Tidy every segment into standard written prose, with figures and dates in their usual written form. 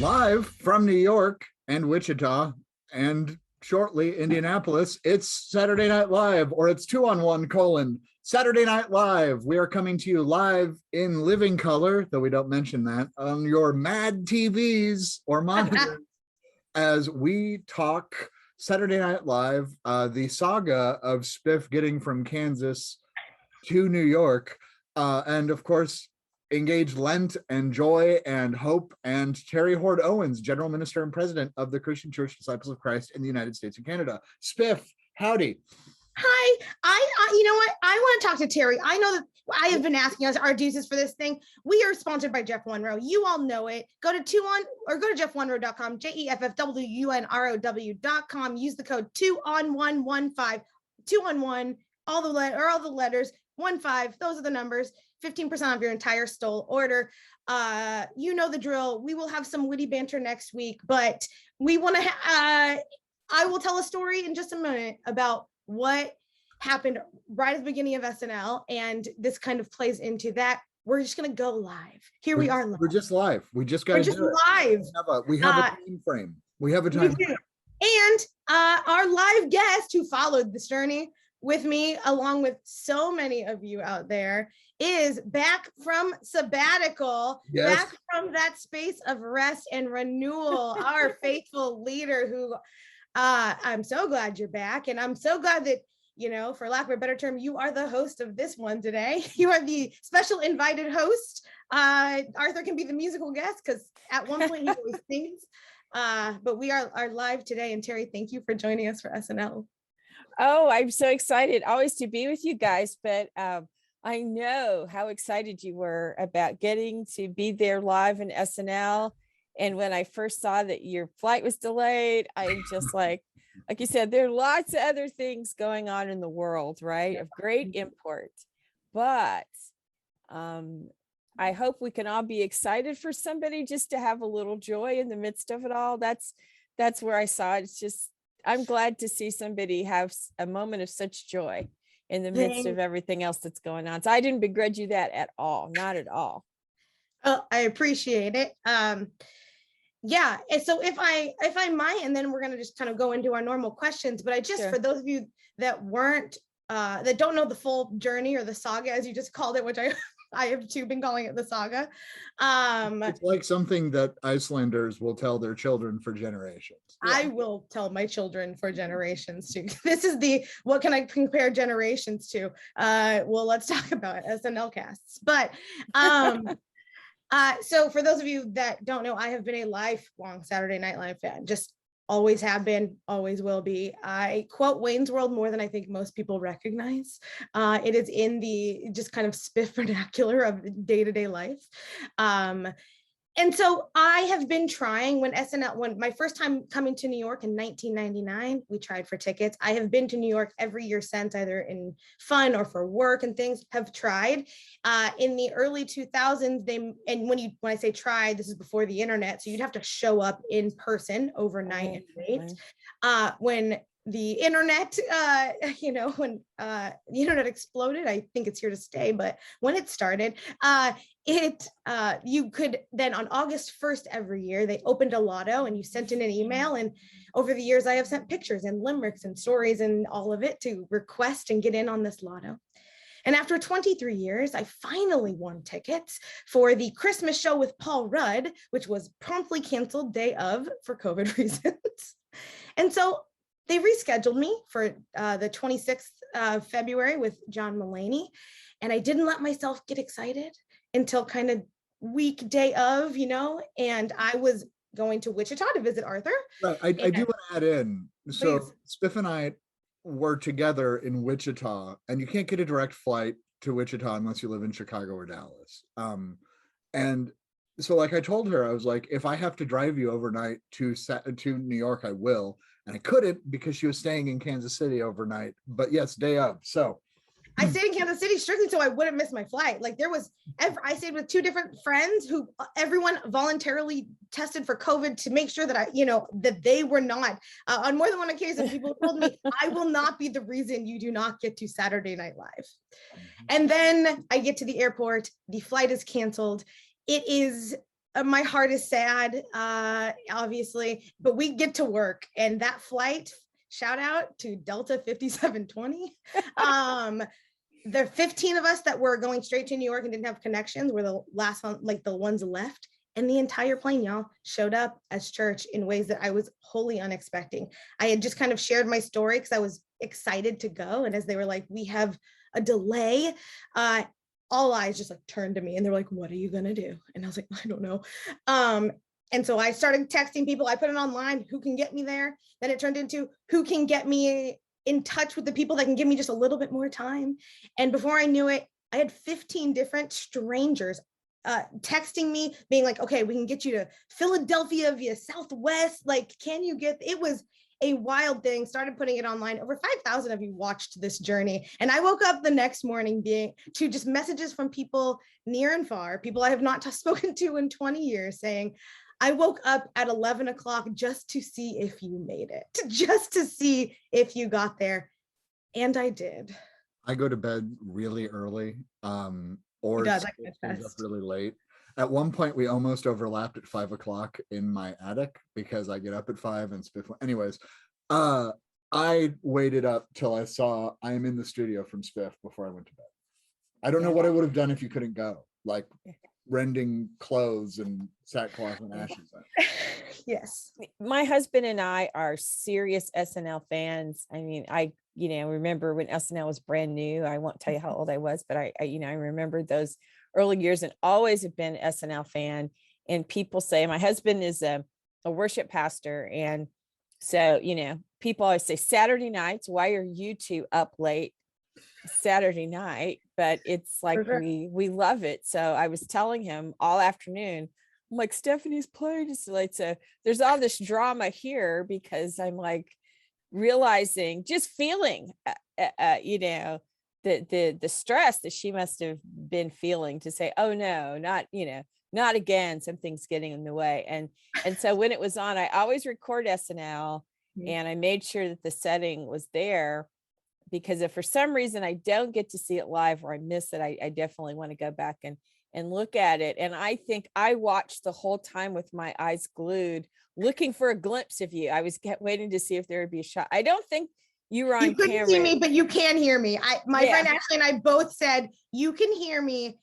Live from New York and Wichita and shortly Indianapolis, it's Saturday Night Live, or it's 2-on-1 : Saturday Night Live. We are coming to you live in living color, though we don't mention that, on your Mad TVs or monitors as we talk Saturday Night Live, the saga of Spiff getting from Kansas to New York, and of course, engage Lent and joy and hope, and Terri Hord Owens, General Minister and President of the Christian Church Disciples of Christ in the United States and Canada. Spiff, howdy. Hi, you know what? I want to talk to Terri. I know that I have been asking us our dues for this thing. We are sponsored by Jeff Wunrow. You all know it. Go to jeffwunrow.com, JEFFWUNROW.com. Use the code 2on115, 2on1, all the letters, 15. Those are the numbers. 15% off your entire stole order. You know the drill. We will have some witty banter next week, but we want to. I will tell a story in just a minute about what happened right at the beginning of SNL, and this kind of plays into that. We're just gonna go live. We are live. We're just live. We just got to do it. Live. We have a time frame. We have a time frame. And our live guest who followed this journey with me, along with so many of you out there, is back from sabbatical, yes. Back from that space of rest and renewal. Our faithful leader who I'm so glad you're back. And I'm so glad that, you know, for lack of a better term, you are the host of this one today. You are the special invited host. Arthur can be the musical guest because at one point he always sings. But we are live today. And Terri, thank you for joining us for SNL. Oh, I'm so excited always to be with you guys, but I know how excited you were about getting to be there live in SNL. And when I first saw that your flight was delayed, I'm just like you said, there are lots of other things going on in the world, right? Of great import. But I hope we can all be excited for somebody just to have a little joy in the midst of it all. That's where I saw it. It's just, I'm glad to see somebody have a moment of such joy in the midst of everything else that's going on. So I didn't begrudge you that at all, not at all. Oh, I appreciate it. Yeah, and so if I might, and then we're gonna just kind of go into our normal questions, but for those of you that weren't, that don't know the full journey or the saga, as you just called it, which I have too been calling it the saga. It's like something that Icelanders will tell their children for generations. Yeah. I will tell my children for generations too. This is what can I compare generations to? Well, let's talk about SNL casts. But so for those of you that don't know, I have been a lifelong Saturday Night Live fan. Just always have been, always will be. I quote Wayne's World more than I think most people recognize. It is in the just kind of Spiff vernacular of day-to-day life. And so I have been trying when my first time coming to New York in 1999, we tried for tickets. I have been to New York every year since, either in fun or for work and things, have tried. In the early 2000s, when I say try, this is before the internet, so you'd have to show up in person overnight and wait. When the internet, when the internet exploded, I think it's here to stay, but when it started, you could then on August 1st every year, they opened a lotto and you sent in an email. And over the years, I have sent pictures and limericks and stories and all of it to request and get in on this lotto. And after 23 years, I finally won tickets for the Christmas show with Paul Rudd, which was promptly canceled day of for COVID reasons. And so they rescheduled me for the 26th of February with John Mulaney. And I didn't let myself get excited until kind of weekday of, and I was going to Wichita to visit Arthur. Right. I do want to add in. So Please. Spiff and I were together in Wichita, and you can't get a direct flight to Wichita unless you live in Chicago or Dallas. And so like I told her, I was like, if I have to drive you overnight to New York, I will. And I couldn't because she was staying in Kansas City overnight, but yes, day of. So I stayed in Kansas City strictly so I wouldn't miss my flight. Like I stayed with two different friends who everyone voluntarily tested for COVID to make sure that that they were not. On more than one occasion, people told me, I will not be the reason you do not get to Saturday Night Live. And then I get to the airport, the flight is canceled. It is my heart is sad, obviously, but we get to work, and that flight, shout out to Delta 5720. There are 15 of us that were going straight to New York and didn't have connections. We're the last one, like the ones left. And the entire plane, y'all, showed up as church in ways that I was wholly unexpecting. I had just kind of shared my story because I was excited to go. And as they were like, we have a delay, all eyes just like turned to me and they're like, what are you gonna do? And I was like, I don't know. And so I started texting people. I put it online, who can get me there? Then it turned into who can get me in touch with the people that can give me just a little bit more time. And before I knew it, I had 15 different strangers texting me being like, okay, we can get you to Philadelphia via Southwest. Like, can you get, it was a wild thing. Started putting it online. Over 5,000 of you watched this journey. And I woke up the next morning being to just messages from people near and far, people I have not spoken to in 20 years saying, I woke up at 11 o'clock just to see if you made it, just to see if you got there. And I did. I go to bed really early, or Does, stays up really late. At one point, we almost overlapped at 5 o'clock in my attic because I get up at 5 and Spiff. Anyways, I waited up till I saw I am in the studio from Spiff before I went to bed. I don't know what I would have done if you couldn't go, like rending clothes and sackcloth and ashes. Yes. My husband and I are serious SNL fans. I mean, I remember when SNL was brand new. I won't tell you how old I was, but I remember those early years and always have been an SNL fan. And people say, my husband is a worship pastor. And so, people always say Saturday nights, why are you two up late Saturday night? But it's like, we love it. So I was telling him all afternoon, I'm like, Stephanie's playing is late. So there's all this drama here because I'm like realizing, just feeling, the stress that she must have been feeling to say, oh no, not again. Something's getting in the way. And so when it was on, I always record SNL and I made sure that the setting was there, because if for some reason I don't get to see it live or I miss it, I definitely want to go back and look at it. And I think I watched the whole time with my eyes glued, looking for a glimpse of you. I was waiting to see if there would be a shot. I don't think you were on You couldn't camera. see me, but you can hear me. My friend Ashley and I both said, you can hear me,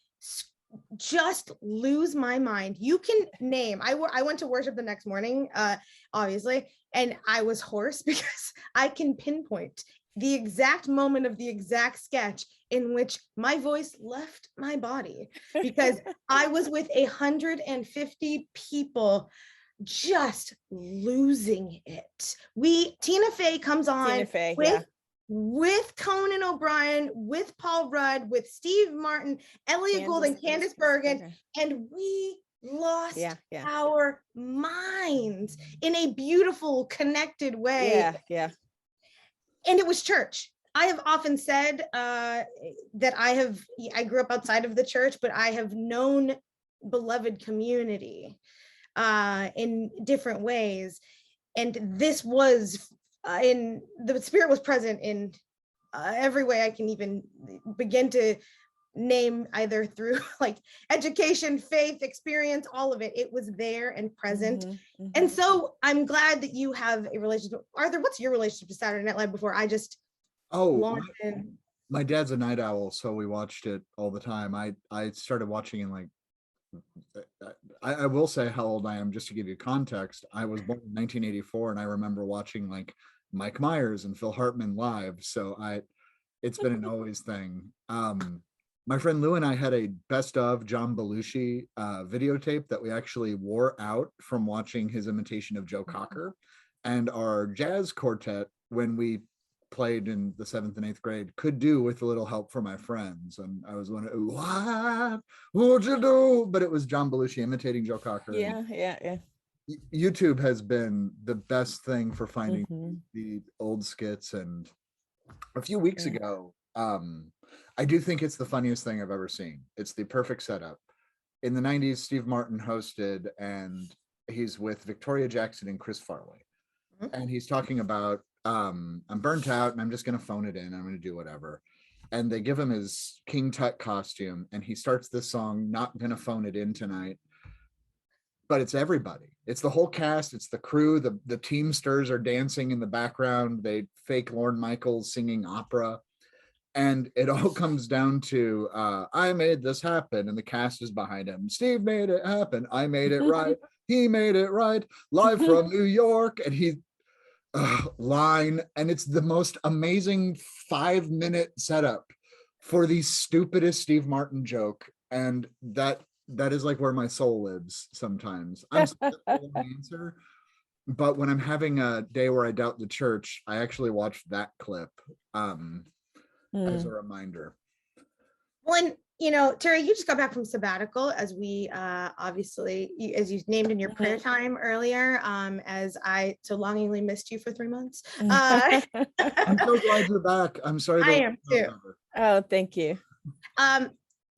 just lose my mind. You can name. I went to worship the next morning, obviously, and I was hoarse because I can pinpoint the exact moment of the exact sketch in which my voice left my body, because I was with 150 people just losing it. Tina Fey comes on with Conan O'Brien, with Paul Rudd, with Steve Martin, Elliot Gould, and Candace Bergen, and we lost our minds in a beautiful, connected way. And it was church. I have often said that I grew up outside of the church, but I have known beloved community in different ways. And this was the Spirit was present in every way I can even begin to name, either through like education, faith, experience, all of it. It was there and present. And so I'm glad that you have a relationship. Arthur, what's your relationship to Saturday Night Live before I just launched in? My dad's a night owl, so we watched it all the time. I started watching in like, I will say how old I am just to give you context. I was born in 1984 and I remember watching like Mike Myers and Phil Hartman live. So it's been an always thing. My friend Lou and I had a best of John Belushi videotape that we actually wore out from watching his imitation of Joe Cocker. And our jazz quartet, when we played in the 7th and 8th grade, could do with a little help from my friends. And I was wondering, what would you do? But it was John Belushi imitating Joe Cocker. Yeah. YouTube has been the best thing for finding the old skits. And a few weeks ago, I do think it's the funniest thing I've ever seen. It's the perfect setup. In the 90s, Steve Martin hosted, and he's with Victoria Jackson and Chris Farley. And he's talking about, I'm burnt out and I'm just going to phone it in. I'm going to do whatever. And they give him his King Tut costume. And he starts this song, Not Gonna Phone It In Tonight. but it's everybody. It's the whole cast. It's the crew. The Teamsters are dancing in the background. They fake Lorne Michaels singing opera. And it all comes down to, I made this happen. And the cast is behind him. Steve made it happen. I made it right. He made it right. Live from New York. And he line. And it's the most amazing 5-minute setup for the stupidest Steve Martin joke. And that is like where my soul lives sometimes. I'm such a cold answer, but when I'm having a day where I doubt the church, I actually watch that clip as a reminder. Well, and you know, Terri, you just got back from sabbatical, as we obviously, as you named in your prayer time earlier, as I so longingly missed you for 3 months. I'm so glad you're back. I'm sorry. I am too. Oh, thank you.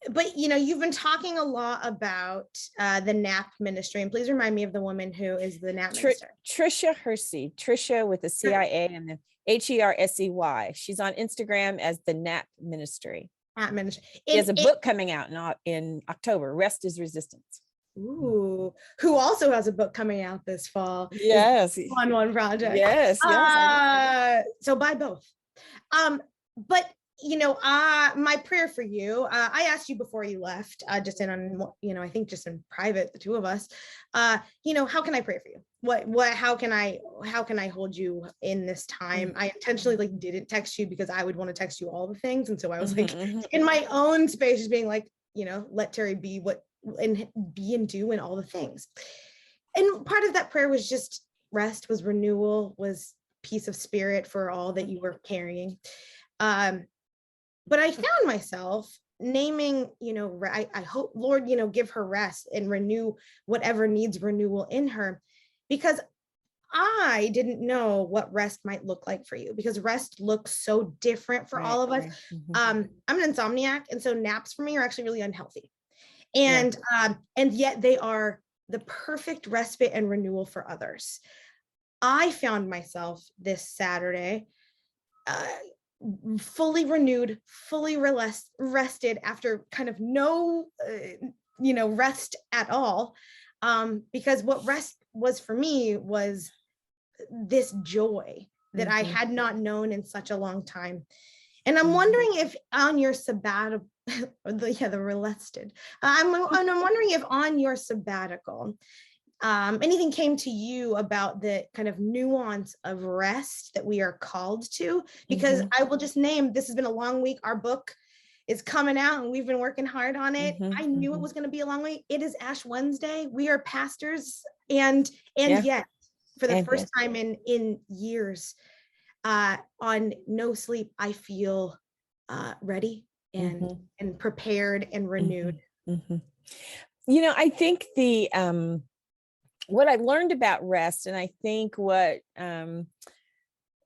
But you know, you've been talking a lot about the NAP ministry, and please remind me of the woman who is the NAP minister. Trisha Hersey, Trisha with the CIA and the Hersey. She's on Instagram as the NAP ministry. NAP ministry. She has a book coming out in October, Rest is Resistance. Ooh, who also has a book coming out this fall. Yes. On one project. Yes. So buy both. But you know, my prayer for you, I asked you before you left, just in, you know, I think just in private, the two of us, you know, how can I pray for you? How can I hold you in this time? I intentionally like didn't text you because I would want to text you all the things. And so I was like in my own space, just being like, you know, let Terri be and do and all the things. And part of that prayer was just rest, was renewal, was peace of spirit for all that you were carrying. But I found myself naming, you know, I hope, Lord, you know, give her rest and renew whatever needs renewal in her, because I didn't know what rest might look like for you, because rest looks so different for all of us. I'm an insomniac, and so naps for me are actually really unhealthy. And yet they are the perfect respite and renewal for others. I found myself this Saturday fully renewed, fully rested after kind of no, you know, rest at all. Because what rest was for me was this joy that I had not known in such a long time. And I'm wondering if on your sabbatical, the relested, I'm wondering if on your sabbatical, anything came to you about the kind of nuance of rest that we are called to? Because I will just name, this has been a long week. Our book is coming out and we've been working hard on it. I knew it was going to be a long week. It is Ash Wednesday. We are pastors, and yet for the first time in years, on no sleep, I feel ready and prepared and renewed. You know, I think what I learned about rest, and I think what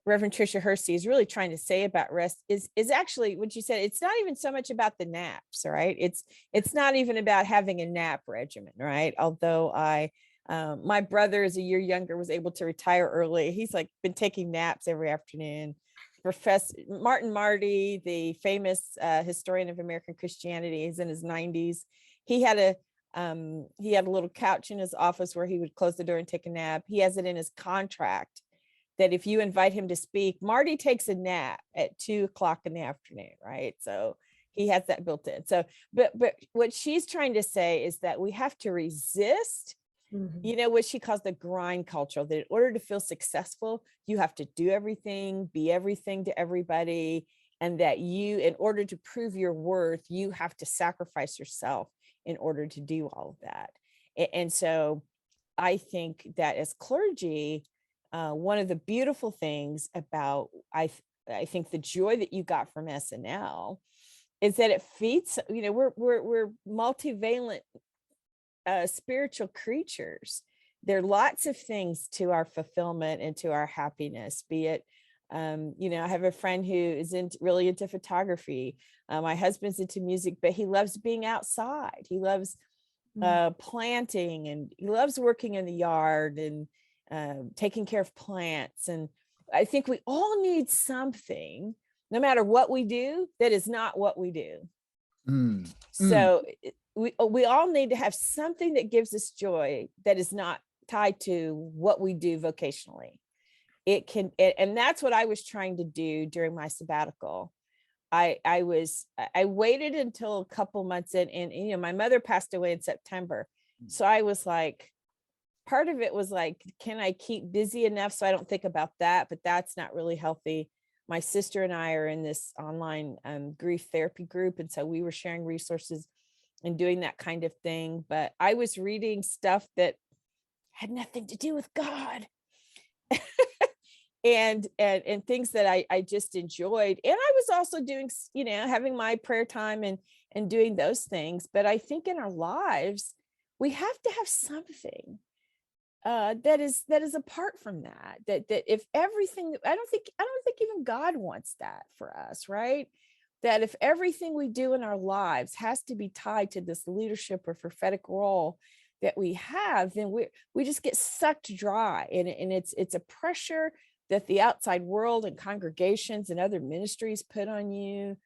Reverend Trisha Hersey is really trying to say about rest is actually what you said. It's not even so much about the naps, right? It's not even about having a nap regimen, right? Although my brother is a year younger, was able to retire early. He's like been taking naps every afternoon. Professor Martin Marty, the famous historian of American Christianity, is in his 90s. He had a little couch in his office where he would close the door and take a nap. He has it in his contract that if you invite him to speak, Marty takes a nap at 2:00 in the afternoon, right? So he has that built in. So, but what she's trying to say is that we have to resist, you know, what she calls the grind culture, that in order to feel successful, you have to do everything, be everything to everybody. And that you, in order to prove your worth, you have to sacrifice yourself in order to do all of that. And so I think that as clergy, one of the beautiful things about, I think the joy that you got from SNL is that it feeds, you know, we're multivalent spiritual creatures. There are lots of things to our fulfillment and to our happiness, be it, you know, I have a friend who is really into photography. My husband's into music, but he loves being outside. He loves planting, and he loves working in the yard and taking care of plants. And I think we all need something, no matter what we do, that is not what we do. So we all need to have something that gives us joy that is not tied to what we do vocationally. It can, and that's what I was trying to do during my sabbatical. I waited until a couple months in, and you know, my mother passed away in September. So I was like, part of it was like, can I keep busy enough so I don't think about that? But that's not really healthy. My sister and I are in this online grief therapy group. And so we were sharing resources and doing that kind of thing. But I was reading stuff that had nothing to do with God. and things that I just enjoyed. And I was also doing, you know, having my prayer time and doing those things. But I think in our lives, we have to have something that is apart from that if everything, I don't think even God wants that for us, right? That if everything we do in our lives has to be tied to this leadership or prophetic role that we have, then we just get sucked dry, and it's a pressure that the outside world and congregations and other ministries put on you.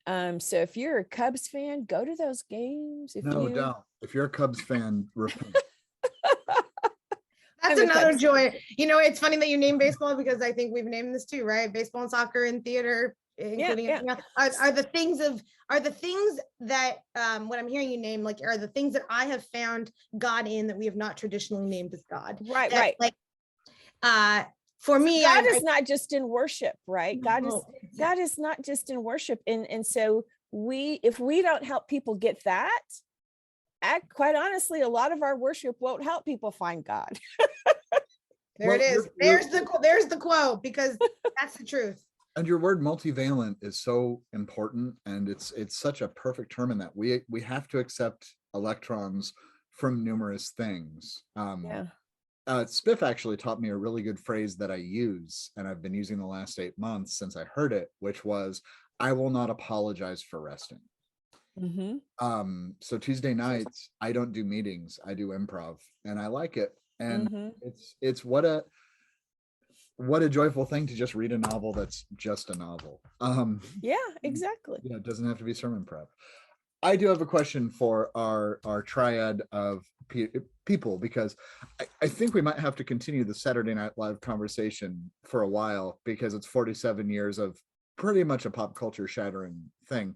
So if you're a Cubs fan, go to those games. Don't. If you're a Cubs fan, repent. That's another joy. You know, it's funny that you name baseball, because I think we've named this too, right? Baseball and soccer and theater, including are the things that what I'm hearing you name, like, are the things that I have found God in that we have not traditionally named as God. Right. Like, for me, God is not just in worship, right? No. God is not just in worship. And so if we don't help people get that, quite honestly, a lot of our worship won't help people find God. There it is. There's the quote, because that's the truth. And your word multivalent is so important, and it's such a perfect term in that we have to accept electrons from numerous things. Spiff actually taught me a really good phrase that I use, and I've been using the last 8 months since I heard it, which was, I will not apologize for resting. So Tuesday nights, I don't do meetings, I do improv, and I like it. And it's what a joyful thing to just read a novel that's just a novel. Exactly. Yeah, it doesn't have to be sermon prep. I do have a question for our triad of people, because I think we might have to continue the Saturday Night Live conversation for a while, because it's 47 years of pretty much a pop culture shattering thing.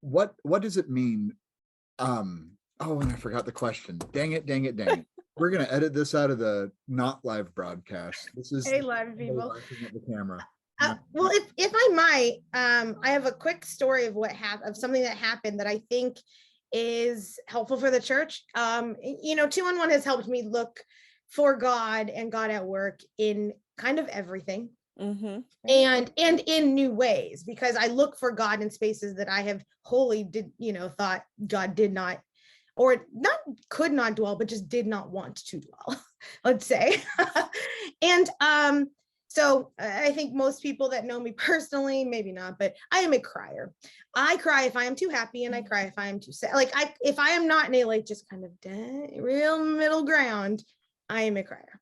What does it mean? Oh, and I forgot the question. Dang it. We're going to edit this out of the not live broadcast. This is live people at the camera. Well, if I might, I have a quick story of of something that happened that I think is helpful for the church. You know, 2-on-1 has helped me look for God and God at work in kind of everything. And in new ways, because I look for God in spaces that I have wholly thought God did not, or not could not dwell, but just did not want to dwell, let's say. And so I think most people that know me personally, maybe not, but I am a crier. I cry if I am too happy, and I cry if I am too sad. Like, if I am not in a like just kind of real middle ground, I am a crier,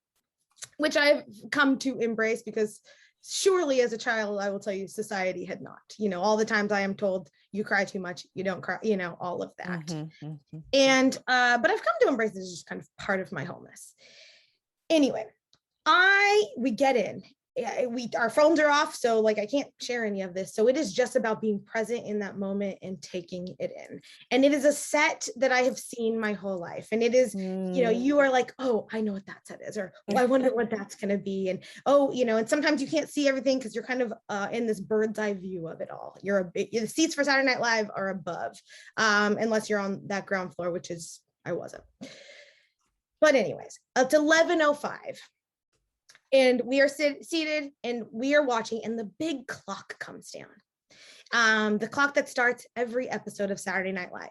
which I've come to embrace, because surely as a child, I will tell you, society had not, all the times I am told, you cry too much, you don't cry, all of that. And, but I've come to embrace this as just kind of part of my wholeness. Anyway, we get in, our phones are off. So like, I can't share any of this. So it is just about being present in that moment and taking it in. And it is a set that I have seen my whole life. And it is, you are like, oh, I know what that set is, or oh, I wonder what that's going to be. And, oh, and sometimes you can't see everything, because you're kind of in this bird's eye view of it all. The seats for Saturday Night Live are above, unless you're on that ground floor, which is, I wasn't. But anyways, it's 11:05. And we are seated, and we are watching, and the big clock comes down. The clock that starts every episode of Saturday Night Live.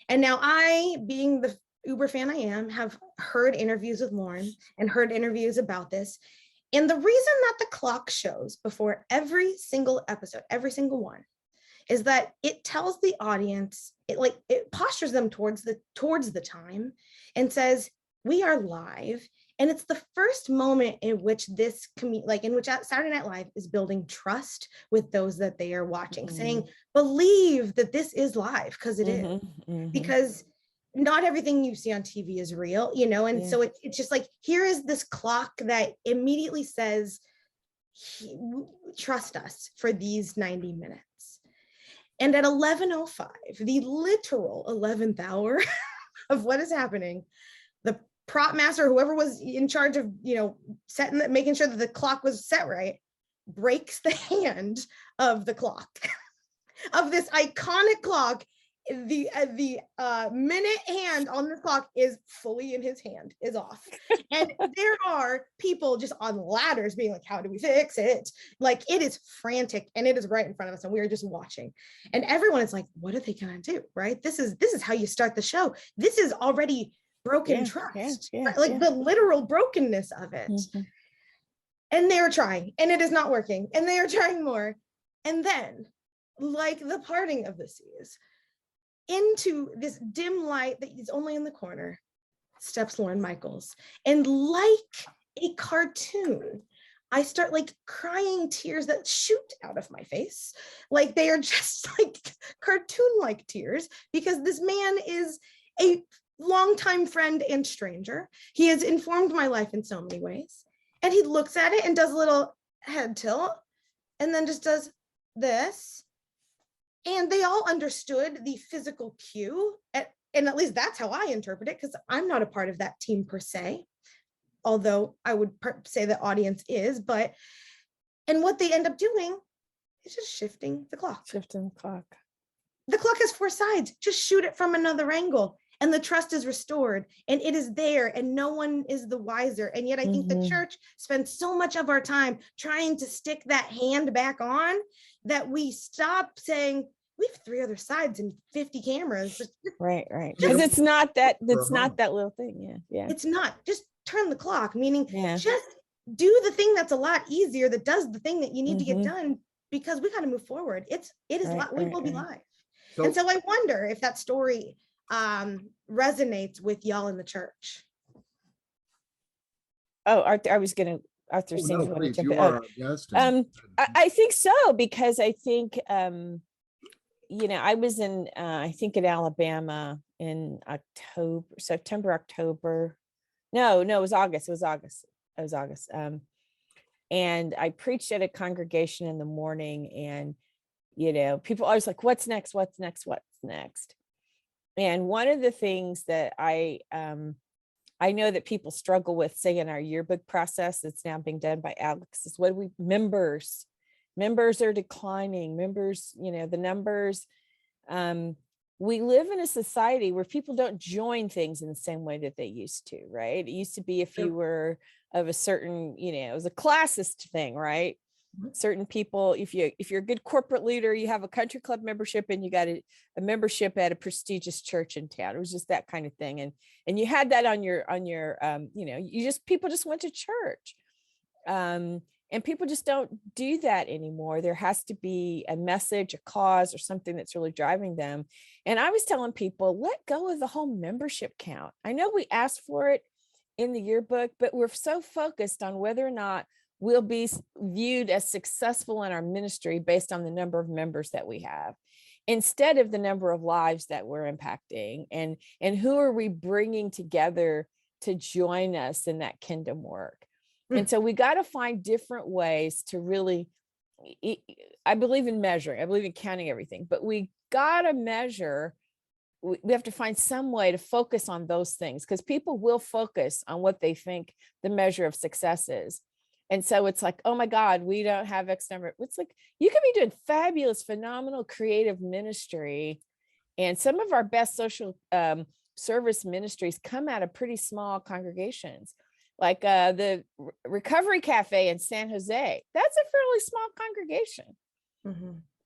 And now I, being the Uber fan I am, have heard interviews with Lorne and heard interviews about this. And the reason that the clock shows before every single episode, every single one, is that it tells the audience, it postures them towards the time and says, we are live. And it's the first moment in which this in which Saturday Night Live is building trust with those that they are watching, saying, believe that this is live, because it is. Because not everything you see on TV is real, you know? And so it's just like, here is this clock that immediately says, trust us for these 90 minutes. And at 11:05, the literal 11th hour of what is happening, the prop master, whoever was in charge of, you know, making sure that the clock was set right, breaks the hand of the clock, of this iconic clock. The minute hand on the clock is fully in his hand, is off. And there are people just on ladders being like, how do we fix it? Like, it is frantic, and it is right in front of us, and we are just watching. And everyone is like, what are they gonna do? Right? This is how you start the show. This is already broken trust, like the literal brokenness of it. And they are trying, and it is not working, and they are trying more. And then, like the parting of the seas, into this dim light that is only in the corner, steps Lorne Michaels. And like a cartoon, I start like crying tears that shoot out of my face. Like, they are just like cartoon-like tears, because this man is a longtime friend and stranger. He has informed my life in so many ways. And he looks at it and does a little head tilt, and then just does this. And they all understood the physical cue. And at least that's how I interpret it, because I'm not a part of that team per se, although I would say the audience is. And what they end up doing is just shifting the clock. Shifting the clock. The clock has 4 sides. Just shoot it from another angle, and the trust is restored, and it is there, and no one is the wiser. And yet I think the church spends so much of our time trying to stick that hand back on that we stop saying, we have 3 other sides and 50 cameras. Right. Because it's not that little thing. Yeah. It's not. Just turn the clock, meaning just do the thing that's a lot easier, that does the thing that you need to get done, because we got to move forward. We will be live. And so I wonder if that story resonates with y'all in the church. Oh, I was going to, Arthur Sings. I think so, because I think, I was in, I think in Alabama in September, October. No, it was August. It was August. And I preached at a congregation in the morning, and, people always like, what's next? And one of the things that I know that people struggle with, say in our yearbook process that's now being done by Alex, is members are declining. The numbers. We live in a society where people don't join things in the same way that they used to, right? It used to be if you were of a certain, it was a classist thing, right? Certain people, if you're a good corporate leader, you have a country club membership, and you got a membership at a prestigious church in town. It was just that kind of thing. And you had that on your people just went to church. And people just don't do that anymore. There has to be a message, a cause, or something that's really driving them. And I was telling people, let go of the whole membership count. I know we asked for it in the yearbook, but we're so focused on whether or not we'll be viewed as successful in our ministry based on the number of members that we have, instead of the number of lives that we're impacting, and who are we bringing together to join us in that kingdom work. And so we got to find different ways to really, I believe in measuring, I believe in counting everything, but we got to measure. We have to find some way to focus on those things, because people will focus on what they think the measure of success is. And so it's like, oh my God, we don't have X number. It's like, you could be doing fabulous, phenomenal, creative ministry. And some of our best social service ministries come out of pretty small congregations, like the Recovery Cafe in San Jose. That's a fairly small congregation.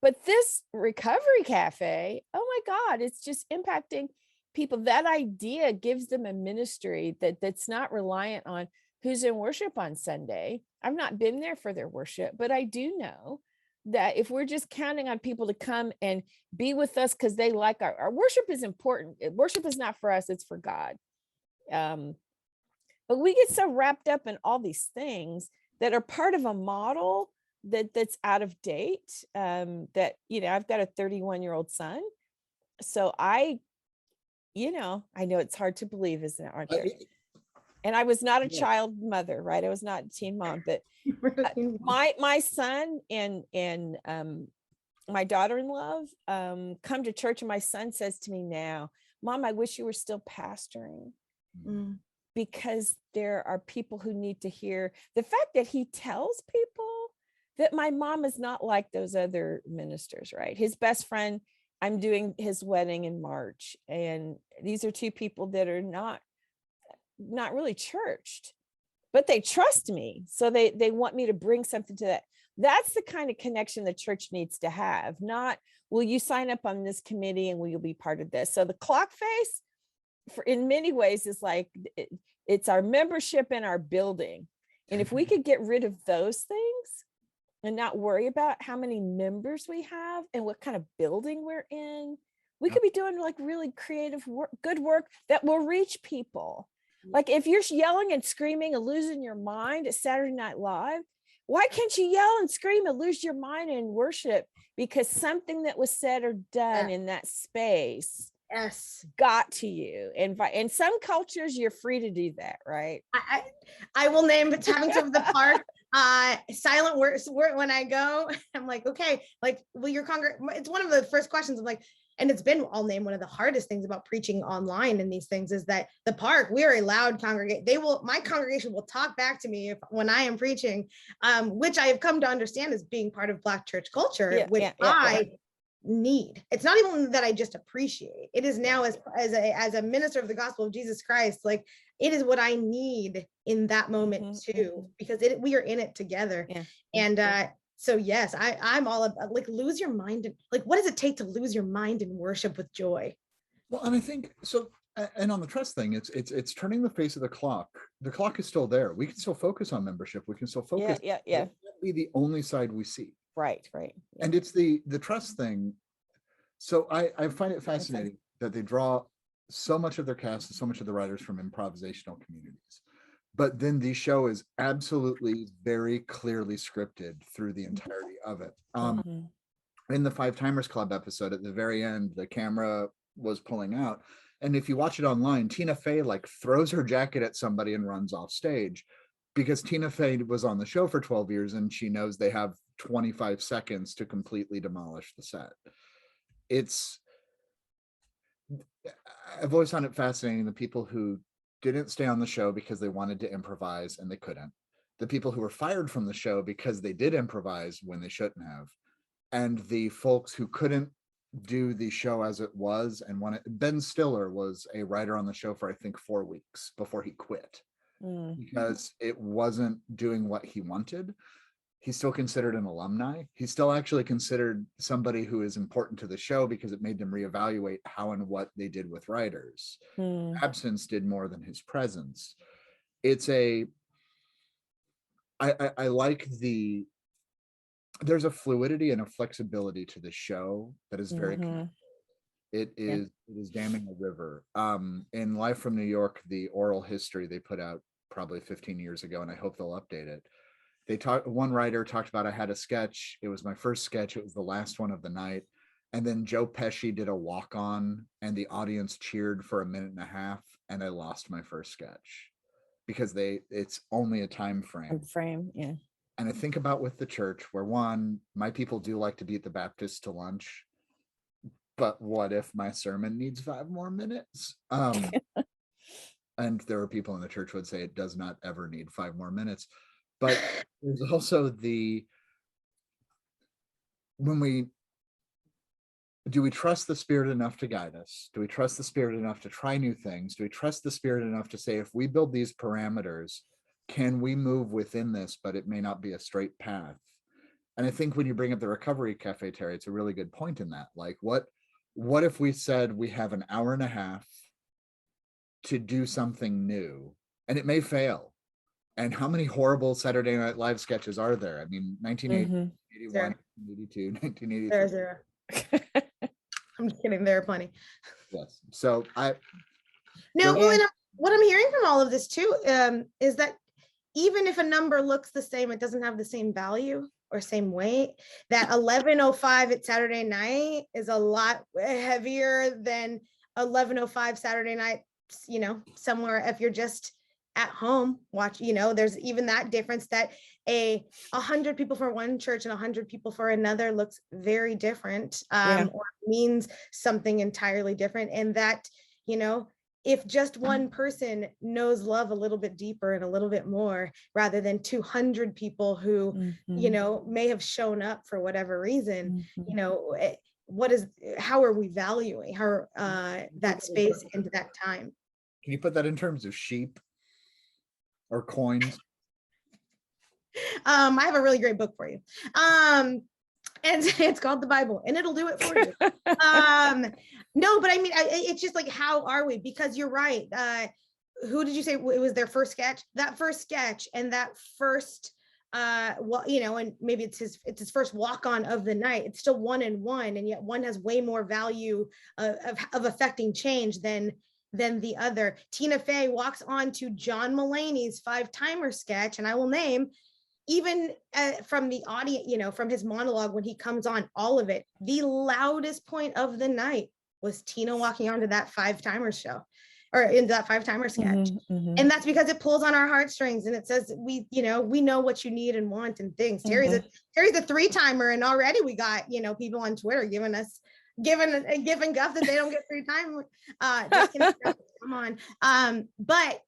But this Recovery Cafe, oh my God, it's just impacting people. That idea gives them a ministry that's not reliant on who's in worship on Sunday. I've not been there for their worship, but I do know that if we're just counting on people to come and be with us because they like our worship is important. Worship is not for us, it's for God. But we get so wrapped up in all these things that are part of a model that's out of date. That, I've got a 31-year-old son. So I know it's hard to believe, isn't it, aren't there? And I was not a child mother, right? I was not a teen mom, but my son and my daughter-in-law come to church, and my son says to me now, Mom, I wish you were still pastoring. Mm. Because there are people who need to hear the fact that he tells people that my mom is not like those other ministers, right? His best friend, I'm doing his wedding in March, and these are two people that are not really churched, but they trust me. So they want me to bring something to that. That's the kind of connection the church needs to have. Not, will you sign up on this committee and will you be part of this? So the clock face, in many ways, is like it's our membership and our building. And if we could get rid of those things and not worry about how many members we have and what kind of building we're in, we could be doing like really creative work, good work that will reach people. Like if you're yelling and screaming and losing your mind at Saturday Night Live, why can't you yell and scream and lose your mind in worship because something that was said or done in that space got to you? And in some cultures, you're free to do that, right? I will name the towns of the park. Silent words. When I go, I'm like, okay, like, will your it's one of the first questions. I'm like, and it's been, I'll name one of the hardest things about preaching online and these things is that the park, we are a loud congregation. My congregation will talk back to me when I am preaching, which I have come to understand as being part of Black church culture, which I need. It's not even that I just appreciate. It is now as a minister of the gospel of Jesus Christ, like it is what I need in that moment too, because we are in it together. And so yes, I'm all about like lose your mind. Like, what does it take to lose your mind in worship with joy? Well, and I think so. And on the trust thing, it's turning the face of the clock. The clock is still there. We can still focus on membership. We can still focus. Yeah. It can't be the only side we see. Right. Yeah. And it's the trust thing. So I find it fascinating that they draw so much of their cast and so much of the writers from improvisational communities. But then the show is absolutely very clearly scripted through the entirety of it. In the Five Timers Club episode, at the very end, the camera was pulling out. And if you watch it online, Tina Fey like throws her jacket at somebody and runs off stage because Tina Fey was on the show for 12 years and she knows they have 25 seconds to completely demolish the set. I've always found it fascinating, the people who didn't stay on the show because they wanted to improvise and they couldn't, the people who were fired from the show because they did improvise when they shouldn't have, and the folks who couldn't do the show as it was and wanted. Ben Stiller was a writer on the show for I think 4 weeks before he quit because it wasn't doing what he wanted. He's still considered an alumni. He's still actually considered somebody who is important to the show because it made them reevaluate how and what they did with writers. Absence did more than his presence. I like there's a fluidity and a flexibility to the show that is very it is damming a river. In Live from New York, the oral history they put out probably 15 years ago, and I hope they'll update it. One writer talked about, I had a sketch. It was my first sketch. It was the last one of the night. And then Joe Pesci did a walk-on and the audience cheered for a minute and a half. And I lost my first sketch because it's only a time frame. Yeah. And I think about with the church where my people do like to beat the Baptists to lunch, but what if my sermon needs 5 more minutes? And there are people in the church who would say it does not ever need 5 more minutes. But there's also do we trust the Spirit enough to guide us? Do we trust the Spirit enough to try new things? Do we trust the Spirit enough to say, if we build these parameters, can we move within this, but it may not be a straight path? And I think when you bring up the Recovery Cafe, Terri, it's a really good point in that. Like, what if we said we have an hour and a half to do something new, and it may fail? And how many horrible Saturday Night Live sketches are there? I mean, 1980, 81, 1982, 1983. I'm just kidding. There are plenty. Yes. So no, what I'm hearing from all of this too, is that even if a number looks the same, it doesn't have the same value or same weight. That 11:05 at Saturday night is a lot heavier than 11:05 Saturday night, somewhere if you're just at home watch, there's even that difference, that 100 people for one church and 100 people for another looks very different, or means something entirely different. And that, if just one person knows love a little bit deeper and a little bit more, rather than 200 people who, may have shown up for whatever reason, how are we valuing that space into that time? Can you put that in terms of sheep or coins? I have a really great book for you. And it's called the Bible, and it'll do it for you. No, but I mean, it's just like, how are we? Because you're right. Who did you say it was their first sketch? That first sketch and that first, and maybe it's his first walk on of the night. It's still 1-and-1, and yet one has way more value of affecting change than the other. Tina Fey walks on to John Mulaney's 5-timer sketch, and I will name, even from the audience, from his monologue when he comes on, all of it, the loudest point of the night was Tina walking onto that 5-timer show, or in that 5-timer sketch. And that's because it pulls on our heartstrings, and it says, we know what you need and want and things. Terry's a 3-timer, and already we got, people on Twitter giving guff that they don't get 3 time. Come on. But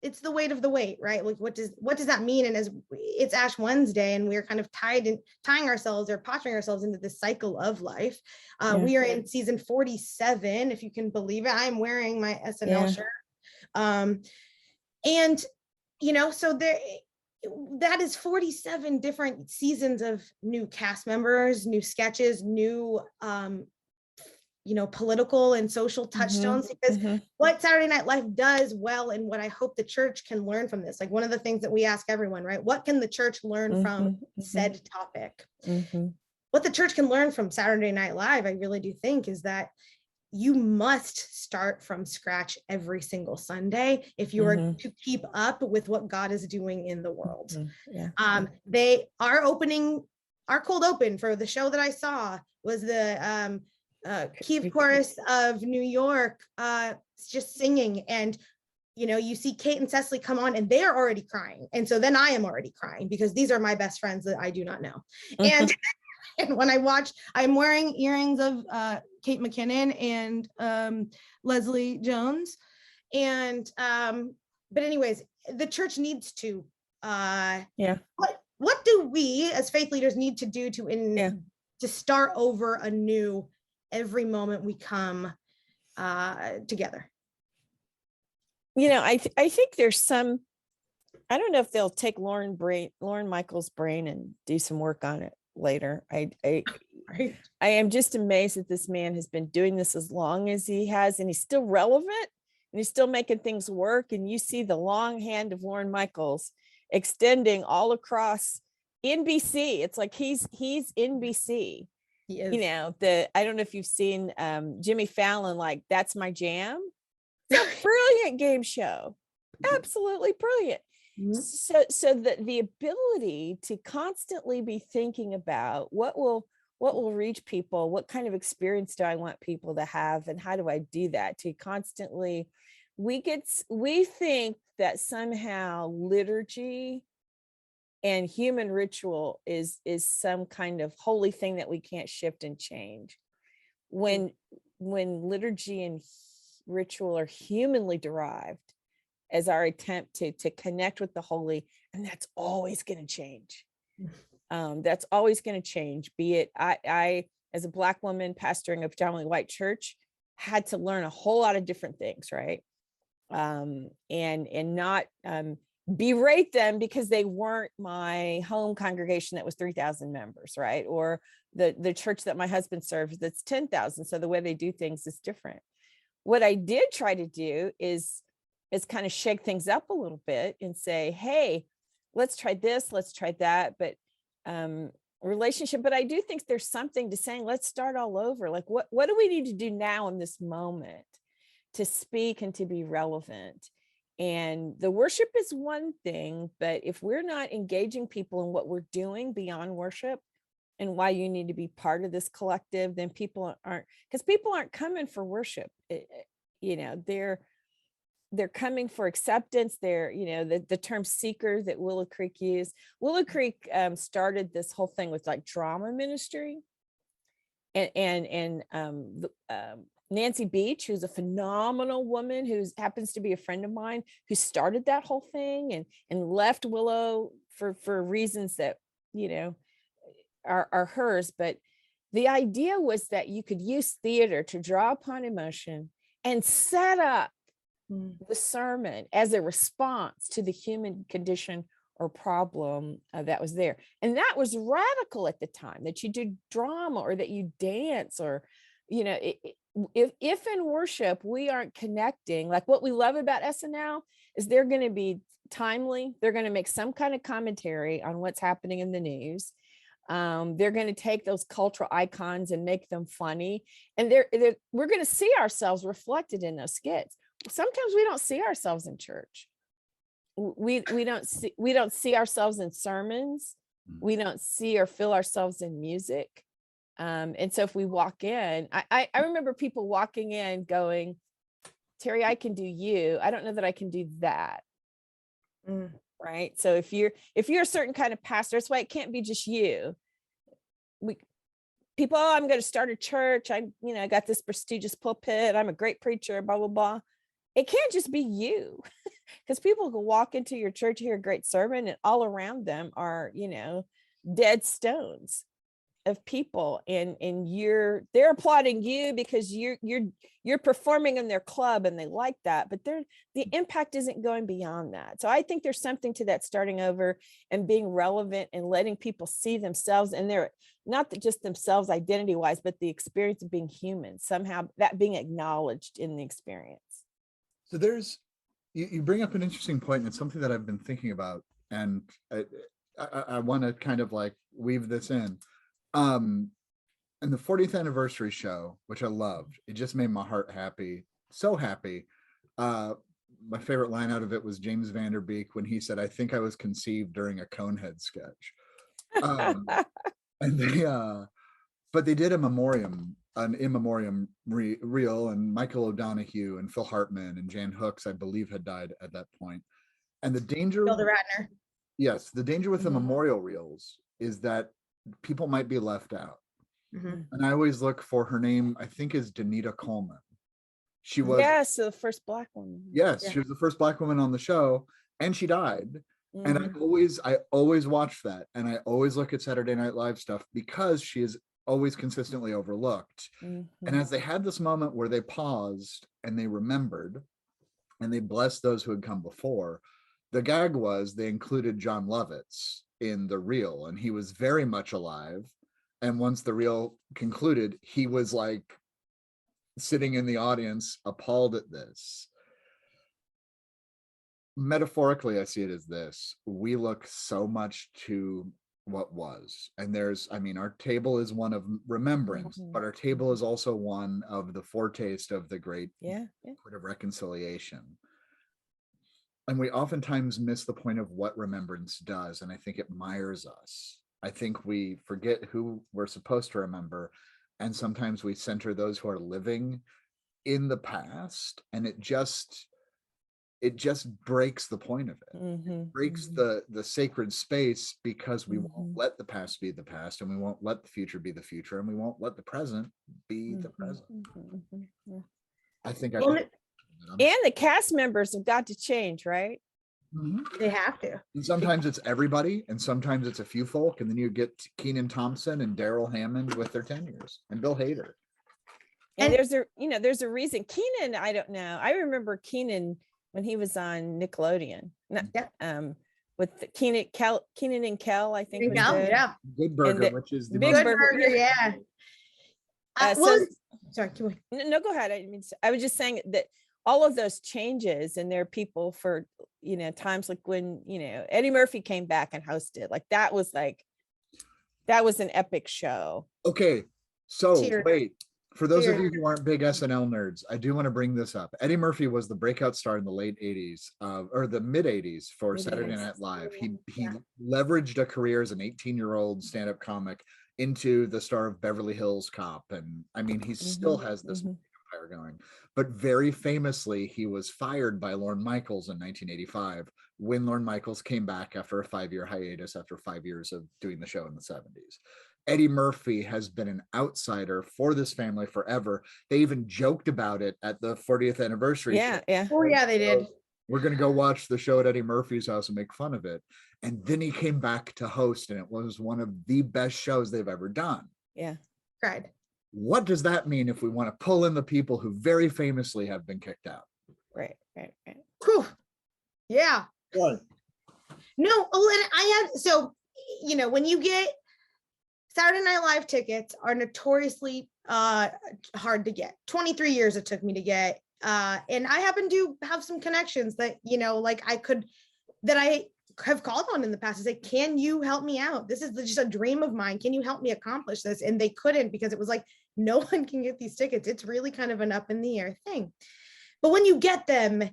it's the weight of the weight, right? Like, what does that mean? And as it's Ash Wednesday, and we're kind of tying ourselves or posturing ourselves into this cycle of life. We are in season 47, if you can believe it. I'm wearing my SNL shirt. And, so that is 47 different seasons of new cast members, new sketches, new, political and social touchstones, because what Saturday Night Live does well, and what I hope the church can learn from this, like one of the things that we ask everyone, right? What can the church learn from said topic? What the church can learn from Saturday Night Live, I really do think, is that you must start from scratch every single Sunday if you are to keep up with what God is doing in the world. They are our cold open for the show that I saw was the Kiev Chorus of New York, just singing, and you see Kate and Cecily come on, and they are already crying, and so then I am already crying, because these are my best friends that I do not know. And when I watch, I'm wearing earrings of Kate McKinnon and Leslie Jones, and but anyways, the church needs to what do we as faith leaders need to do to start over anew every moment we come together? I think there's some, I don't know if they'll take Lorne Michaels' brain and do some work on it later. I am just amazed that this man has been doing this as long as he has, and he's still relevant, and he's still making things work. And you see the long hand of Lorne Michaels extending all across NBC. It's like he's NBC. He is. I don't know if you've seen Jimmy Fallon, like That's My Jam. It's a brilliant game show. Absolutely brilliant. So the ability to constantly be thinking about what will reach people, what kind of experience do I want people to have, and how do I do that? To constantly, we think that somehow liturgy and human ritual is some kind of holy thing that we can't shift and change. When liturgy and ritual are humanly derived as our attempt to connect with the holy, and that's always going to change. That's always going to change. Be it I as a Black woman pastoring a predominantly white church had to learn a whole lot of different things, right? And not berate them because they weren't my home congregation that was 3,000 members, right? Or the church that my husband serves that's 10,000. So the way they do things is different. What I did try to do is kind of shake things up a little bit and say, hey, let's try this, let's try that. But relationship, but I do think there's something to saying, let's start all over. Like, what do we need to do now in this moment to speak and to be relevant. And the worship is one thing, but if we're not engaging people in what we're doing beyond worship and why you need to be part of this collective, then people aren't, because people aren't coming for worship. They're coming for acceptance. They're, the term seeker that Willow Creek used. Willow Creek started this whole thing with like drama ministry. And Nancy Beach, who's a phenomenal woman who happens to be a friend of mine, who started that whole thing and left Willow for reasons that, are hers. But the idea was that you could use theater to draw upon emotion and set up the sermon as a response to the human condition or problem that was there. And that was radical at the time, that you do drama or that you dance, or, if in worship we aren't connecting, like what we love about SNL is they're going to be timely. They're going to make some kind of commentary on what's happening in the news. They're going to take those cultural icons and make them funny. And we're going to see ourselves reflected in those skits. Sometimes we don't see ourselves in church. We don't see ourselves in sermons. We don't see or feel ourselves in music. And so if we walk in, I remember people walking in going, Terri, I can do you. I don't know that I can do that. Right. So if you're a certain kind of pastor, that's why it can't be just you. People, I'm going to start a church. I got this prestigious pulpit. I'm a great preacher, blah, blah, blah. It can't just be you, because people can walk into your church, hear a great sermon, and all around them are, dead stones of people, and they're applauding you because you're performing in their club and they like that, but the impact isn't going beyond that. So I think there's something to that, starting over and being relevant and letting people see themselves, and they're not just themselves identity wise, but the experience of being human, somehow that being acknowledged in the experience. So you bring up an interesting point, and it's something that I've been thinking about, and I want to kind of like weave this in. And the 40th anniversary show, which I loved, it just made my heart happy, so happy. My favorite line out of it was James Van Der Beek when he said, "I think I was conceived during a Conehead sketch." And but they did an in memoriam reel, and Michael O'Donoghue and Phil Hartman and Jan Hooks, I believe, had died at that point. And the danger, Bill the Ratner. Yes, the danger with the memorial reels is that people might be left out. And I always look for, her name, I think, is Danita Coleman. She was the first Black woman. Yes, she was the first Black woman on the show, and she died. And I always watch that, and I always look at Saturday Night Live stuff because she is always consistently overlooked. And as they had this moment where they paused and they remembered and they blessed those who had come before, the gag was they included John Lovitz in the reel, and he was very much alive. And once the reel concluded, he was like sitting in the audience, appalled at this. Metaphorically, I see it as this: we look so much to what was, and our table is one of remembrance, but our table is also one of the foretaste of the great point of reconciliation. And we oftentimes miss the point of what remembrance does, and I think it mires us. I think we forget who we're supposed to remember, and sometimes we center those who are living in the past, and it just breaks the point of it. It breaks the sacred space, because we won't let the past be the past, and we won't let the future be the future, and we won't let the present be the present. I think and the cast members have got to change, right? They have to. And sometimes it's everybody, and sometimes it's a few folk, and then you get Kenan Thompson and Daryl Hammond with their tenures, and Bill Hader. And there's a reason. Kenan, I don't know. I remember Kenan when he was on Nickelodeon. With Kenan and Kel, I think. Good Burger, which is the Big Burger. Yeah. Sorry, no, go ahead. I was just saying that all of those changes, and there are people for times like when Eddie Murphy came back and hosted, that was an epic show. Okay, so wait, For those of you who aren't big SNL nerds, I do want to bring this up. Eddie Murphy was the breakout star in the late 80s, or the mid 80s for Saturday Night Live. He leveraged a career as an 18-year-old stand-up comic into the star of Beverly Hills Cop. And I mean, he still has this empire going. But very famously, he was fired by Lorne Michaels in 1985 when Lorne Michaels came back after a 5-year hiatus after 5 years of doing the show in the 70s. Eddie Murphy has been an outsider for this family forever. They even joked about it at the 40th anniversary. Yeah, yeah. Oh, yeah, they did. We're going to go watch the show at Eddie Murphy's house and make fun of it. And then he came back to host, and it was one of the best shows they've ever done. Yeah. Cried. What does that mean if we want to pull in the people who very famously have been kicked out? Right. Whew. Yeah. What? No, and I had, so, you know, when you get Saturday Night Live tickets are notoriously hard to get. 23 years it took me to get. And I happen to have some connections that, you know, like that I have called on in the past to say, can you help me out? This is just a dream of mine. Can you help me accomplish this? And they couldn't, because it was like, no one can get these tickets. It's really kind of an up in the air thing. But when you get them,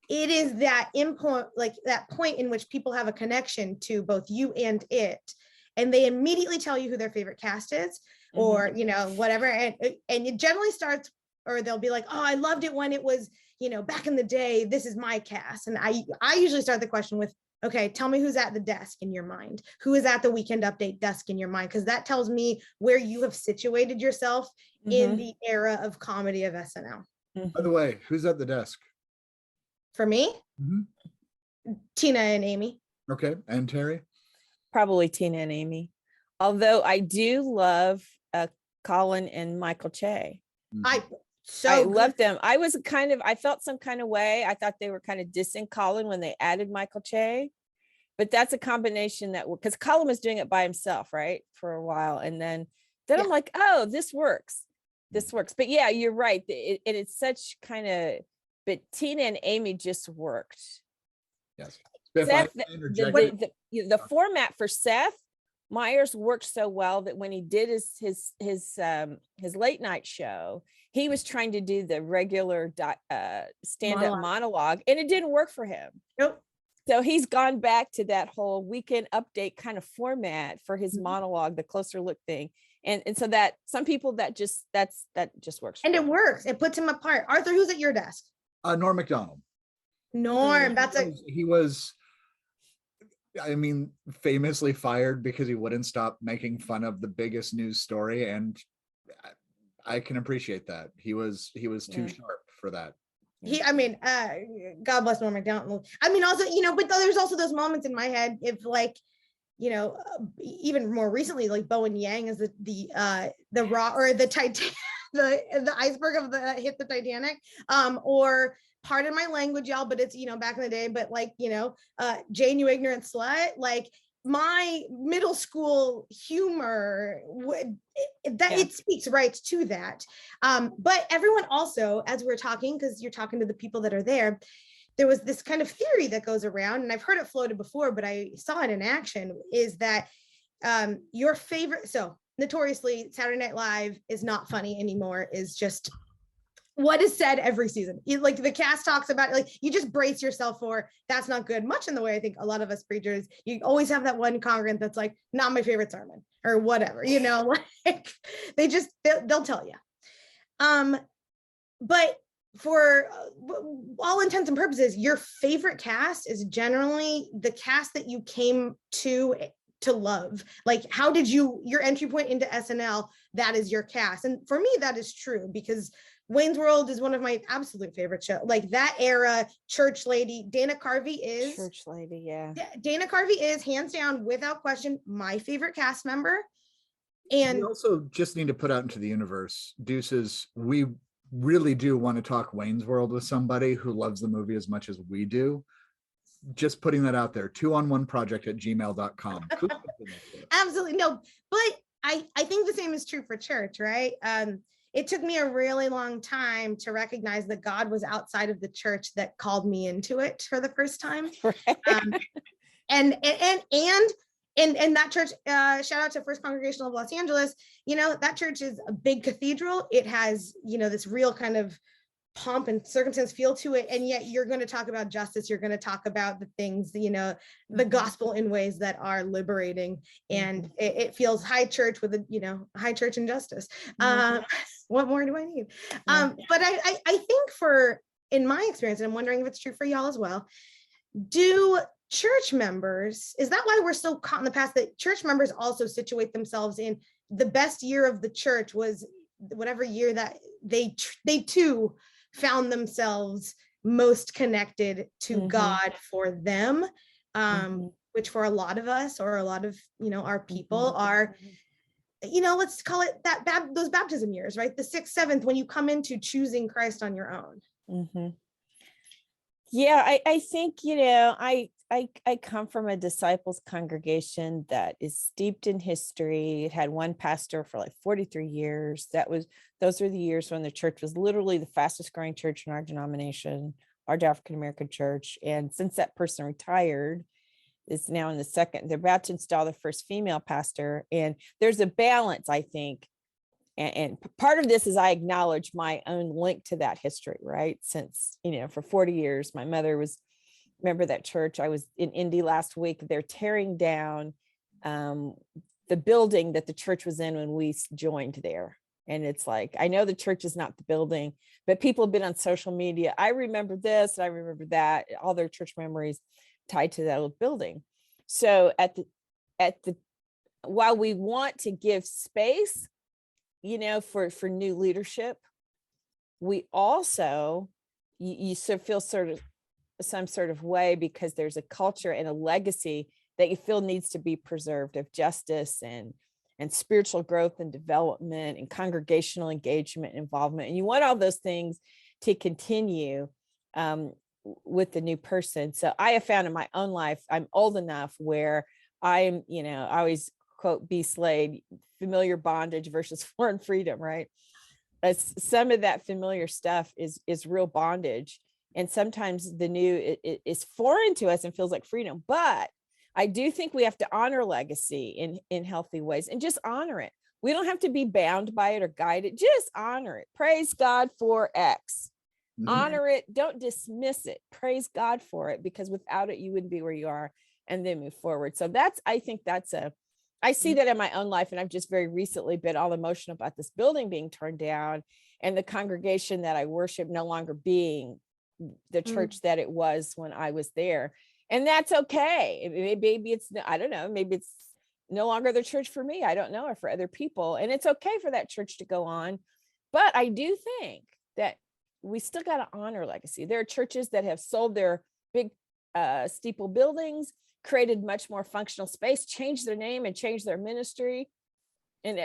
it is that input, like that point in which people have a connection to both you and it. And they immediately tell you who their favorite cast is, or, you know, whatever. And it generally starts, or they'll be like, oh, I loved it when it was, you know, back in the day, this is my cast. And I usually start the question with, okay, tell me who's at the desk in your mind. Who is at the Weekend Update desk in your mind? Because that tells me where you have situated yourself in the era of comedy of SNL. By the way, who's at the desk? For me, Tina and Amy. Okay. And Terri? Probably Tina and Amy. Although I do love Colin and Michael Che. I loved them. I felt some kind of way. I thought they were kind of dissing Colin when they added Michael Che, but that's a combination that, because Colin was doing it by himself, right, for a while. And then I'm like, oh, this works. But yeah, you're right. It's such kind of, but Tina and Amy just worked. Yes. Seth, the format for Seth Meyers worked so well that when he did his late night show, he was trying to do the regular stand-up monologue, and it didn't work for him. Nope. So he's gone back to that whole Weekend Update kind of format for his monologue, the closer look thing. And so that some people that just works. And it works. It puts him apart. Arthur, who's at your desk? Norm Macdonald. Norm, he was, I mean, famously fired because he wouldn't stop making fun of the biggest news story, and I can appreciate that. He was too sharp for that. God bless Norm Macdonald. I mean, also, you know, but there's also those moments in my head, if like, you know, even more recently, like Bowen Yang is the raw, or the Titanic, the iceberg of hit the Titanic, or pardon my language, y'all, but it's, you know, back in the day, but like, you know, Jane, you ignorant slut, like my middle school humor it speaks right to that. But everyone also, as we're talking, because you're talking to the people that are there was this kind of theory that goes around, and I've heard it floated before, but I saw it in action, is that your favorite, so notoriously Saturday Night Live is not funny anymore, is just what is said every season. Like the cast talks about it, like you just brace yourself for that's not good, much in the way I think a lot of us preachers, you always have that one congregant that's like, not my favorite sermon or whatever, you know, like they'll tell you. But for all intents and purposes, your favorite cast is generally the cast that you came to love. Like, how did your entry point into SNL, that is your cast. And for me, that is true, because Wayne's World is one of my absolute favorite shows. Like that era, Church Lady, Dana Carvey is. Church Lady, yeah. Dana Carvey is hands down, without question, my favorite cast member. And we also just need to put out into the universe, Deuces, we really do want to talk Wayne's World with somebody who loves the movie as much as we do. Just putting that out there, 2on1project@gmail.com. Absolutely. No, but I think the same is true for church, right? It took me a really long time to recognize that God was outside of the church that called me into it for the first time. And and that church, shout out to First Congregational of Los Angeles, that church is a big cathedral. It has, this real kind of pomp and circumstance feel to it. And yet you're going to talk about justice. You're going to talk about the things, the gospel in ways that are liberating. And it feels high church with high church and justice. What more do I need? But I think in my experience, and I'm wondering if it's true for y'all as well, do church members, is that why we're so caught in the past that church members also situate themselves in the best year of the church was whatever year that they too found themselves most connected to God for them, which for a lot of us, or a lot of, our people are, let's call it those baptism years, right? The 6th, 7th, when you come into choosing Christ on your own. Yeah, I think, I come from a disciples congregation that is steeped in history. It had one pastor for like 43 years. Those were the years when the church was literally the fastest growing church in our denomination, our African-American church. And since that person retired, it's now in the second, they're about to install the first female pastor. And there's a balance, I think. And part of this is I acknowledge my own link to that history, right? Since, for 40 years, my mother remember that church. I was in Indy last week. They're tearing down the building that the church was in when we joined there. And it's like, I know the church is not the building, but people have been on social media. I remember this, and I remember that, all their church memories tied to that old building. So while we want to give space, for new leadership, we also, you feel sort of some sort of way because there's a culture and a legacy that you feel needs to be preserved of justice and spiritual growth and development and congregational engagement and involvement. And you want all those things to continue with the new person. So I have found in my own life, I'm old enough where I'm, I always quote B. Slade, familiar bondage versus foreign freedom, right? Some of that familiar stuff is real bondage. And sometimes the new is foreign to us and feels like freedom. But I do think we have to honor legacy in healthy ways and just honor it. We don't have to be bound by it or guide it. Just honor it. Praise God for X. Honor it. Don't dismiss it. Praise God for it, because without it, you wouldn't be where you are, and then move forward. So I see that in my own life. And I've just very recently been all emotional about this building being torn down and the congregation that I worship no longer being the church that it was when I was there. And that's okay. Maybe it's, I don't know, maybe it's no longer the church for me. I don't know, or for other people. And it's okay for that church to go on. But I do think that we still got to honor legacy. There are churches that have sold their big steeple buildings, created much more functional space, changed their name and changed their ministry. And,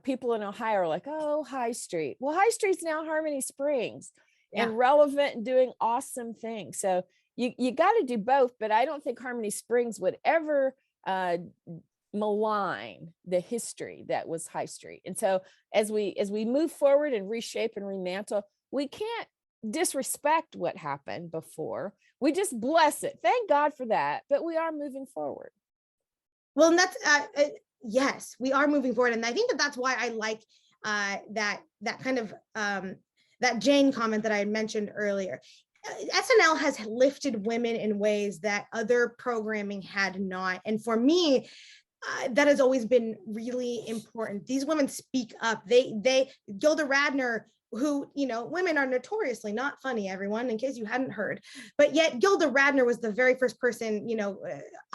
people in Ohio are like, oh, High Street. Well, High Street's now Harmony Springs. And relevant and doing awesome things. So you got to do both, but I don't think Harmony Springs would ever malign the history that was High Street. And so as we move forward and reshape and remantle, we can't disrespect what happened before. We just bless it. Thank God for that. But we are moving forward. Well, and that's yes, we are moving forward, and I think that's why I like that kind of that Jane comment that I had mentioned earlier. SNL has lifted women in ways that other programming had not. And for me, that has always been really important. These women speak up. Gilda Radner, who, women are notoriously not funny, everyone, in case you hadn't heard. But yet Gilda Radner was the very first person,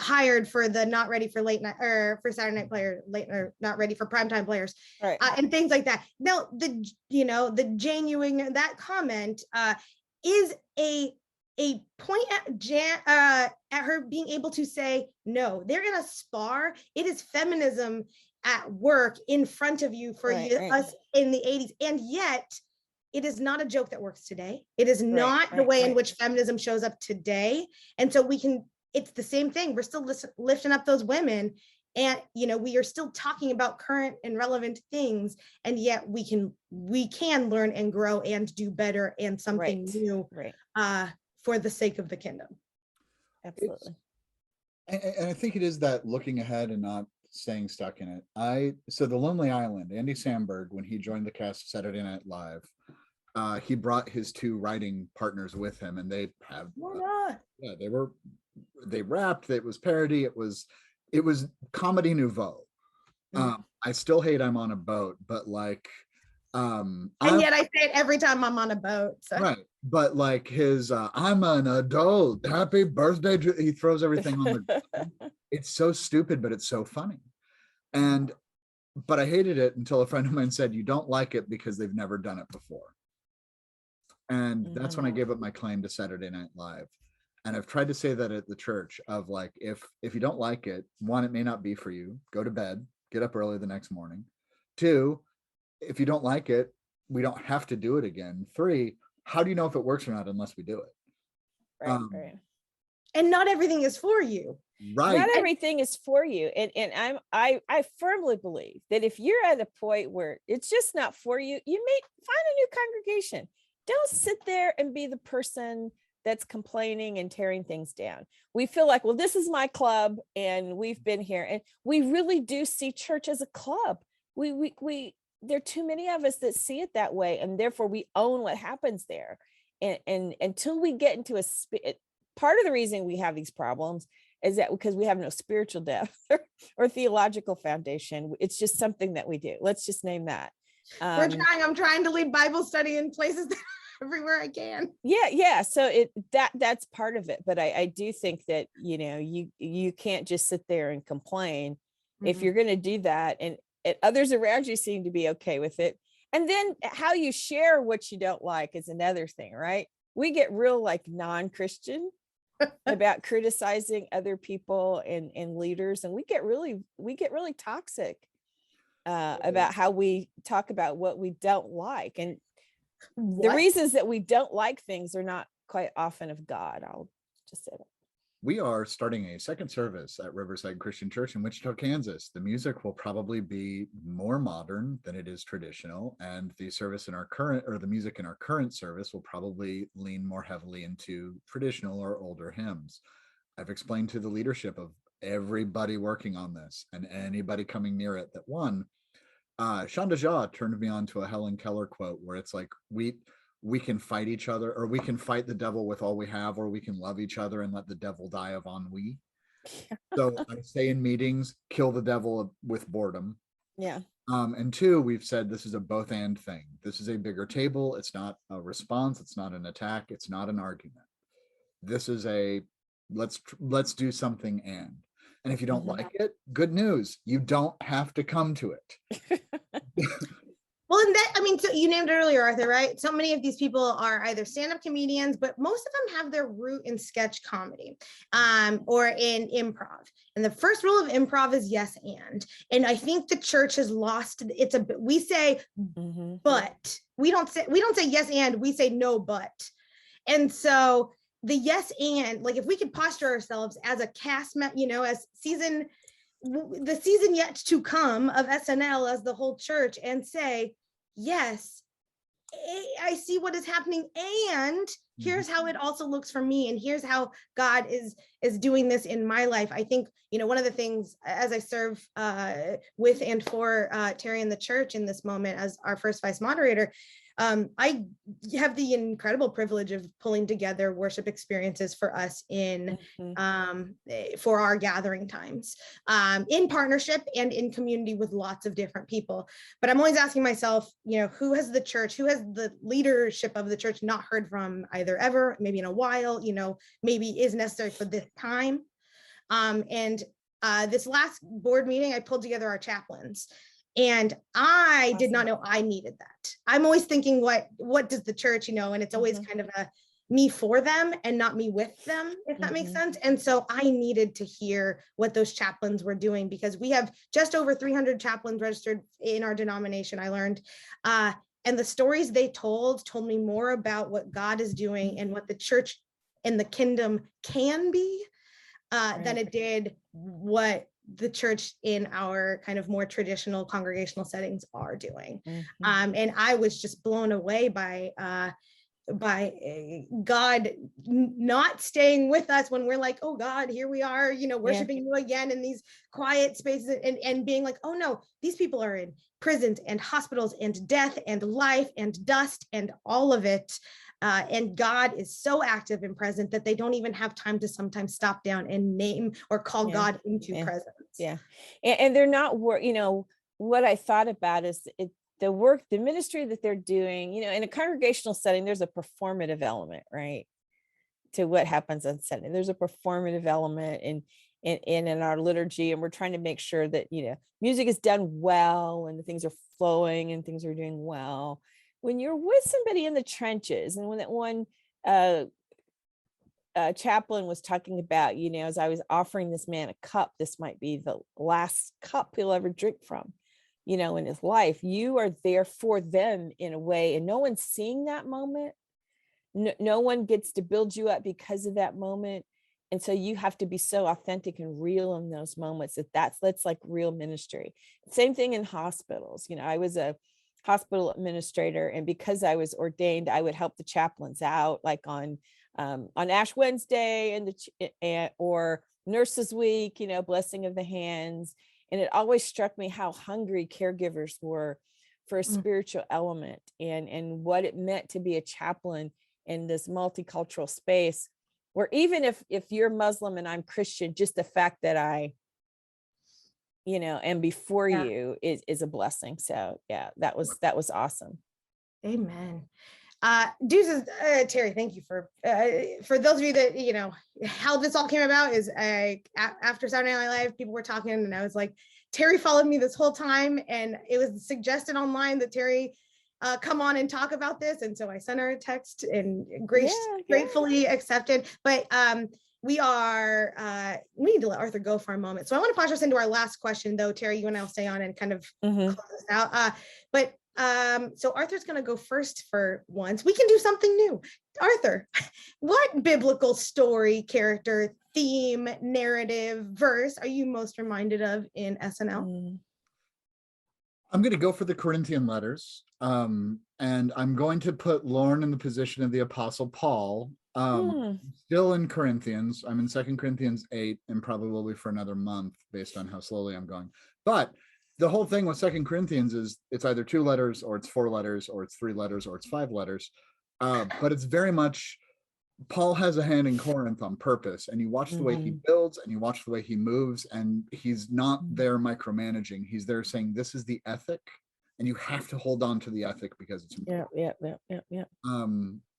hired for the not ready for late night, or for Saturday Night Player, late or not ready for primetime players, right. And things like that. Now, the Jane Ewing, that comment is a point at her being able to say, no, they're in a spar. It is feminism at work in front of you for us in the 80s. And yet it is not a joke that works today. It is not the way in which feminism shows up today. And so it's the same thing. We're still lifting up those women, and, we are still talking about current and relevant things. And yet we can learn and grow and do better and something new for the sake of the kingdom. Absolutely. And I think it is that looking ahead and not staying stuck in it. So the Lonely Island, Andy Samberg, when he joined the cast of Saturday Night Live, he brought his two writing partners with him, and they have Why not? yeah, they rapped. It was parody. It was comedy nouveau. I still hate I'm on a boat, but like, And yet I say it every time I'm on a boat. So. right. But like his, I'm an adult. Happy birthday! He throws everything on the ground. It's so stupid, but it's so funny. But I hated it until a friend of mine said, you don't like it because they've never done it before. And that's when I gave up my claim to Saturday Night Live. And I've tried to say that at the church of like, if you don't like it, one, it may not be for you. Go to bed, get up early the next morning. Two, if you don't like it, we don't have to do it again. Three, how do you know if it works or not unless we do it? Right. And not everything is for you. Right. Not everything is for you. And I firmly believe that if you're at a point where it's just not for you, you may find a new congregation. Don't sit there and be the person that's complaining and tearing things down. We feel like, well, this is my club and we've been here. And we really do see church as a club. There are too many of us that see it that way. And therefore we own what happens there. And until we get into part of the reason we have these problems is that because we have no spiritual depth or theological foundation. It's just something that we do. Let's just name that. I'm trying to lead Bible study in places everywhere I can. Yeah. So that's part of it. But I do think that, you can't just sit there and complain. If you're going to do that, and others around you seem to be okay with it. And then how you share what you don't like is another thing, right? We get real like non-Christian about criticizing other people and leaders. And we get really toxic about how we talk about what we don't like. And the reasons that we don't like things are not quite often of God. I'll just say that. We are starting a second service at Riverside Christian Church in Wichita, Kansas. The music will probably be more modern than it is traditional, and the music in our current service will probably lean more heavily into traditional or older hymns. I've explained to the leadership of everybody working on this and anybody coming near it that one, Shonda Jha turned me on to a Helen Keller quote where it's like, we can fight each other, or we can fight the devil with all we have, or we can love each other and let the devil die of ennui. So I say in meetings, kill the devil with boredom. Yeah. And two, we've said this is a both and thing. This is a bigger table. It's not a response. It's not an attack. It's not an argument. This is a let's do something. And if you don't like it, good news. You don't have to come to it. Well, and so you named it earlier, Arthur, right? So many of these people are either stand-up comedians, but most of them have their root in sketch comedy or in improv. And the first rule of improv is yes and. And I think the church has lost we say but. We don't say yes and, we say no but. And so the yes and, like if we could posture ourselves as a cast, as the season yet to come of SNL as the whole church, and say, yes, I see what is happening, and here's how it also looks for me, and here's how God is doing this in my life. I think, one of the things as I serve with and for Terri and the church in this moment as our first vice moderator, I have the incredible privilege of pulling together worship experiences for us for our gathering times, in partnership and in community with lots of different people. But I'm always asking myself, who has the leadership of the church not heard from either ever, maybe in a while, maybe is necessary for this time. This last board meeting, I pulled together our chaplains. And I did not know I needed that. I'm always thinking, what does the church, and it's always kind of a me for them and not me with them, if that makes sense. And so I needed to hear what those chaplains were doing, because we have just over 300 chaplains registered in our denomination, I learned. And the stories they told me more about what God is doing and what the church and the kingdom can be than it did what the church in our kind of more traditional congregational settings are doing. And I was just blown away by God not staying with us when we're like, oh God, here we are, worshiping you again in these quiet spaces, and being like, oh no, these people are in prisons and hospitals and death and life and dust and all of it. And God is so active and present that they don't even have time to sometimes stop down and name or call God into presence. Yeah. And they're not, what I thought about is the work, the ministry that they're doing, in a congregational setting, there's a performative element, right, to what happens on Sunday. There's a performative element in our liturgy, and we're trying to make sure that, music is done well and things are flowing and things are doing well. When you're with somebody in the trenches, and when that one chaplain was talking about, as I was offering this man a cup, this might be the last cup he'll ever drink from, in his life. You are there for them in a way, and no one's seeing that moment. No one gets to build you up because of that moment. And so you have to be so authentic and real in those moments that's like real ministry. Same thing in hospitals. I was a hospital administrator, and because I was ordained, I would help the chaplains out, like on Ash Wednesday or Nurses Week, blessing of the hands. And it always struck me how hungry caregivers were for a spiritual element, and what it meant to be a chaplain in this multicultural space, where even if you're Muslim and I'm Christian, just the fact that I and before you is a blessing. So yeah, that was awesome. Amen. Deuces, Terri, thank you for those of you that, how this all came about is after Saturday Night Live, people were talking, and I was like, Terri followed me this whole time, and it was suggested online that Terri come on and talk about this. And so I sent her a text and gratefully accepted. But we need to let Arthur go for a moment. So I want to push us into our last question, though. Terri, you and I will stay on and kind of close this out. So Arthur's going to go first for once. We can do something new. Arthur, what biblical story, character, theme, narrative, verse are you most reminded of in SNL? I'm going to go for the Corinthian letters. And I'm going to put Lorne in the position of the Apostle Paul. Still in Corinthians. I'm in 2 Corinthians 8, and probably will be for another month based on how slowly I'm going. But the whole thing with 2 Corinthians is it's either 2 letters, or it's 4 letters, or it's 3 letters, or it's 5 letters. But it's very much, Paul has a hand in Corinth on purpose, and you watch the way he builds, and you watch the way he moves, and he's not there micromanaging. He's there saying, this is the ethic, and you have to hold on to the ethic because it's important. Yeah.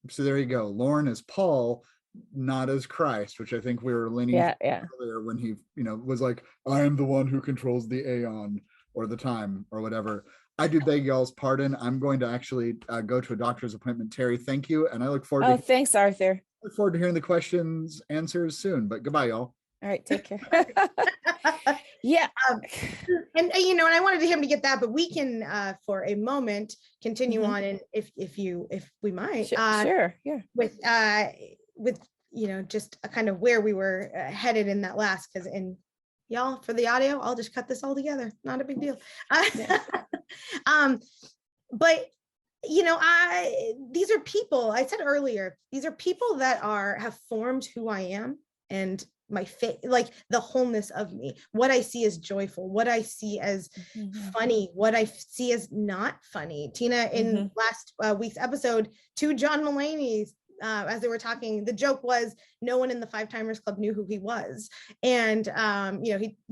So there you go. Lorne is Paul, not as Christ, which I think we were leaning earlier when he, was like, I am the one who controls the aeon or the time or whatever. I do beg y'all's pardon. I'm going to actually go to a doctor's appointment. Terri, thank you. And I look forward thanks, Arthur. I look forward to hearing the questions, answers soon, but goodbye, y'all. All right, take care. Yeah. And I wanted him to get that, but we can for a moment continue on, and if we might sure, yeah, with just a kind of where we were headed in that last, because y'all, for the audio, I'll just cut this all together, not a big deal. But these are people, I said earlier, these are people that have formed who I am, and my faith, like the wholeness of me, what I see as joyful, what I see as funny, what I see as not funny. Tina, in last week's episode, to John Mulaney's, as they were talking, the joke was no one in the 5 Timers Club knew who he was. And,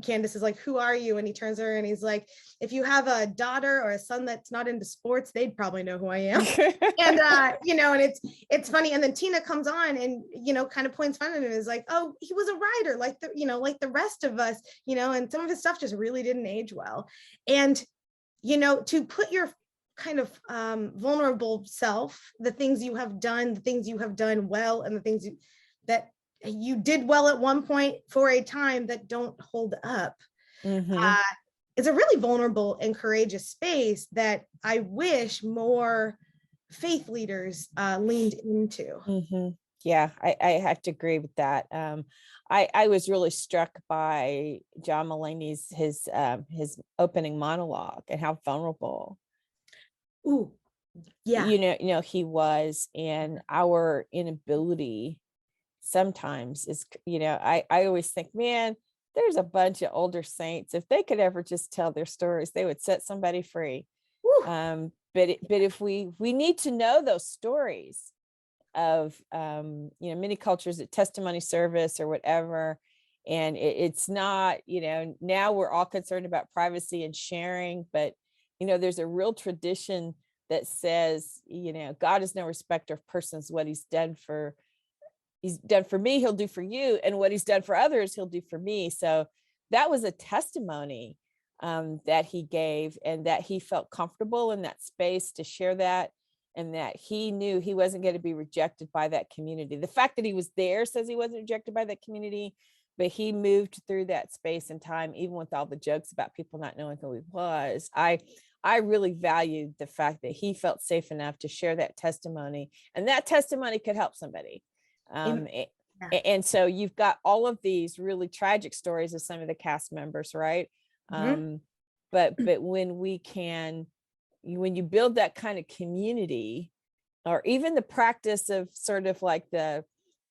Candace is like, who are you? And he turns to her and he's like, if you have a daughter or a son that's not into sports, they'd probably know who I am. And, and it's funny. And then Tina comes on and, kind of points fun at him and is like, oh, he was a writer, like the rest of us, and some of his stuff just really didn't age well. And, to put your kind of vulnerable self, the things you have done well, and the things that you did well at one point for a time that don't hold up. It's a really vulnerable and courageous space that I wish more faith leaders leaned into. Yeah, I have to agree with that. I was really struck by John Mulaney's his opening monologue and how vulnerable Yeah. He was, and our inability sometimes is, I always think, man, there's a bunch of older saints. If they could ever just tell their stories, they would set somebody free. Woo. But if we need to know those stories of, many cultures at testimony service or whatever. And it's not, now we're all concerned about privacy and sharing, but, there's a real tradition that says, God is no respecter of persons. What he's done for me, he'll do for you. And what he's done for others, he'll do for me. So that was a testimony that he gave, and that he felt comfortable in that space to share that, and that he knew he wasn't going to be rejected by that community. The fact that he was there says he wasn't rejected by that community, but he moved through that space and time, even with all the jokes about people not knowing who he was. I really valued the fact that he felt safe enough to share that testimony, and that testimony could help somebody. And so you've got all of these really tragic stories of some of the cast members, right? But when you build that kind of community, or even the practice of sort of like the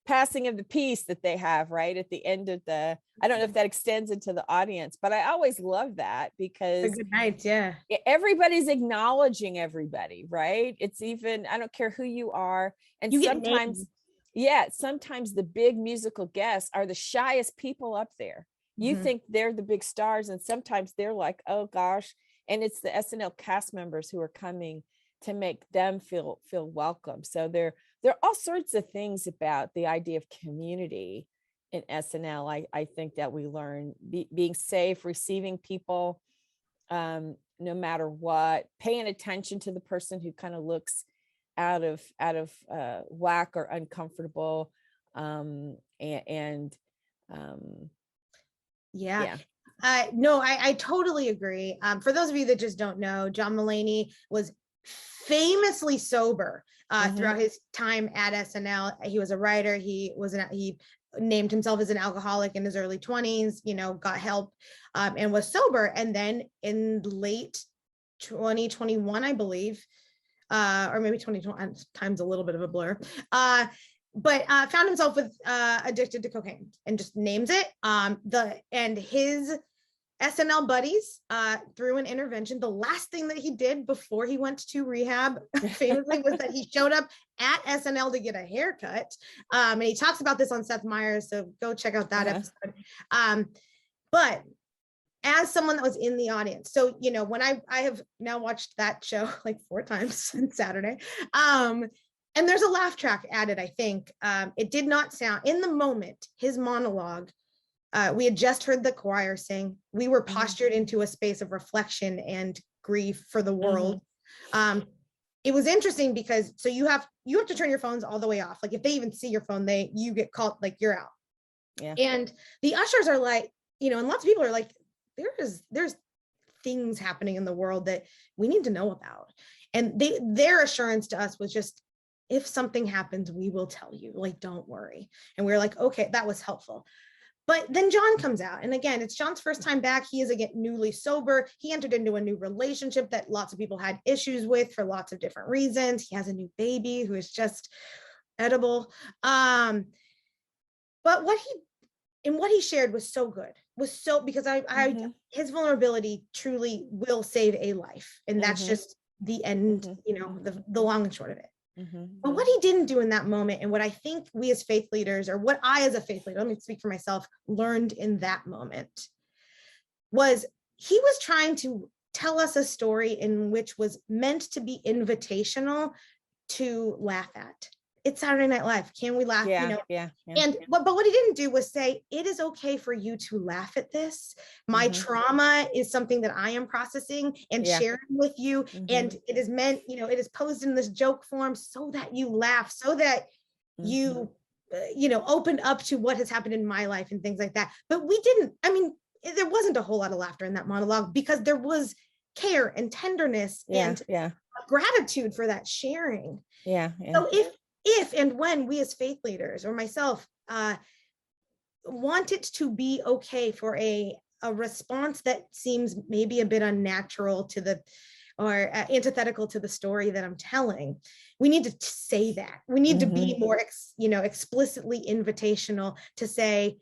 passing of the peace that they have right at the end of I don't know if that extends into the audience, but I always love that, because Good night. Yeah. everybody's acknowledging everybody, right? It's even, I don't care who you are. And You get sometimes named. sometimes the big musical guests are the shyest people up there. You think they're the big stars, and sometimes they're like, oh gosh. And it's the SNL cast members who are coming to make them feel welcome. So there are all sorts of things about the idea of community in SNL. I think that we learn being safe, receiving people, no matter what, paying attention to the person who kind of looks out of whack or uncomfortable, Yeah. No, I totally agree. For those of you that just don't know, John Mulaney was famously sober throughout his time at SNL. He was a writer. He named himself as an alcoholic in his early 20s, got help and was sober. And then in late 2021, I believe, or maybe 2020, time's a little bit of a blur, but found himself with addicted to cocaine, and just names it. And his SNL buddies, through an intervention, the last thing that he did before he went to rehab famously was that he showed up at SNL to get a haircut. And he talks about this on Seth Meyers, so go check out that episode. But as someone that was in the audience, so when I have now watched that show like 4 times since Saturday, and there's a laugh track added, I think. It did not sound, in the moment, his monologue, we had just heard the choir sing. We were postured into a space of reflection and grief for the world. It was interesting because, so you have to turn your phones all the way off. Like if they even see your phone, you get called, like you're out. Yeah. And the ushers are like, and lots of people are like, there's things happening in the world that we need to know about. And their assurance to us was just, if something happens, we will tell you, like, don't worry. And we were like, okay, that was helpful. But then John comes out. And again, it's John's first time back. He is again newly sober. He entered into a new relationship that lots of people had issues with for lots of different reasons. He has a new baby who is just edible. But what he shared was so good, because his vulnerability truly will save a life. And that's just the end, the long and short of it. But what he didn't do in that moment, and what I think we as faith leaders, or what I as a faith leader, let me speak for myself, learned in that moment, was he was trying to tell us a story in which was meant to be invitational to laugh at. It's Saturday Night Live. Can we laugh? Yeah. But what he didn't do was say, it is okay for you to laugh at this. My trauma is something that I am processing and sharing with you. And it is meant, it is posed in this joke form so that you laugh, so that you, open up to what has happened in my life and things like that. But we didn't, there wasn't a whole lot of laughter in that monologue, because there was care and tenderness and gratitude for that sharing. So if and when we as faith leaders, or myself, want it to be okay for a response that seems maybe a bit unnatural to the antithetical to the story that I'm telling. We need to say that. We need to be more, explicitly invitational to say,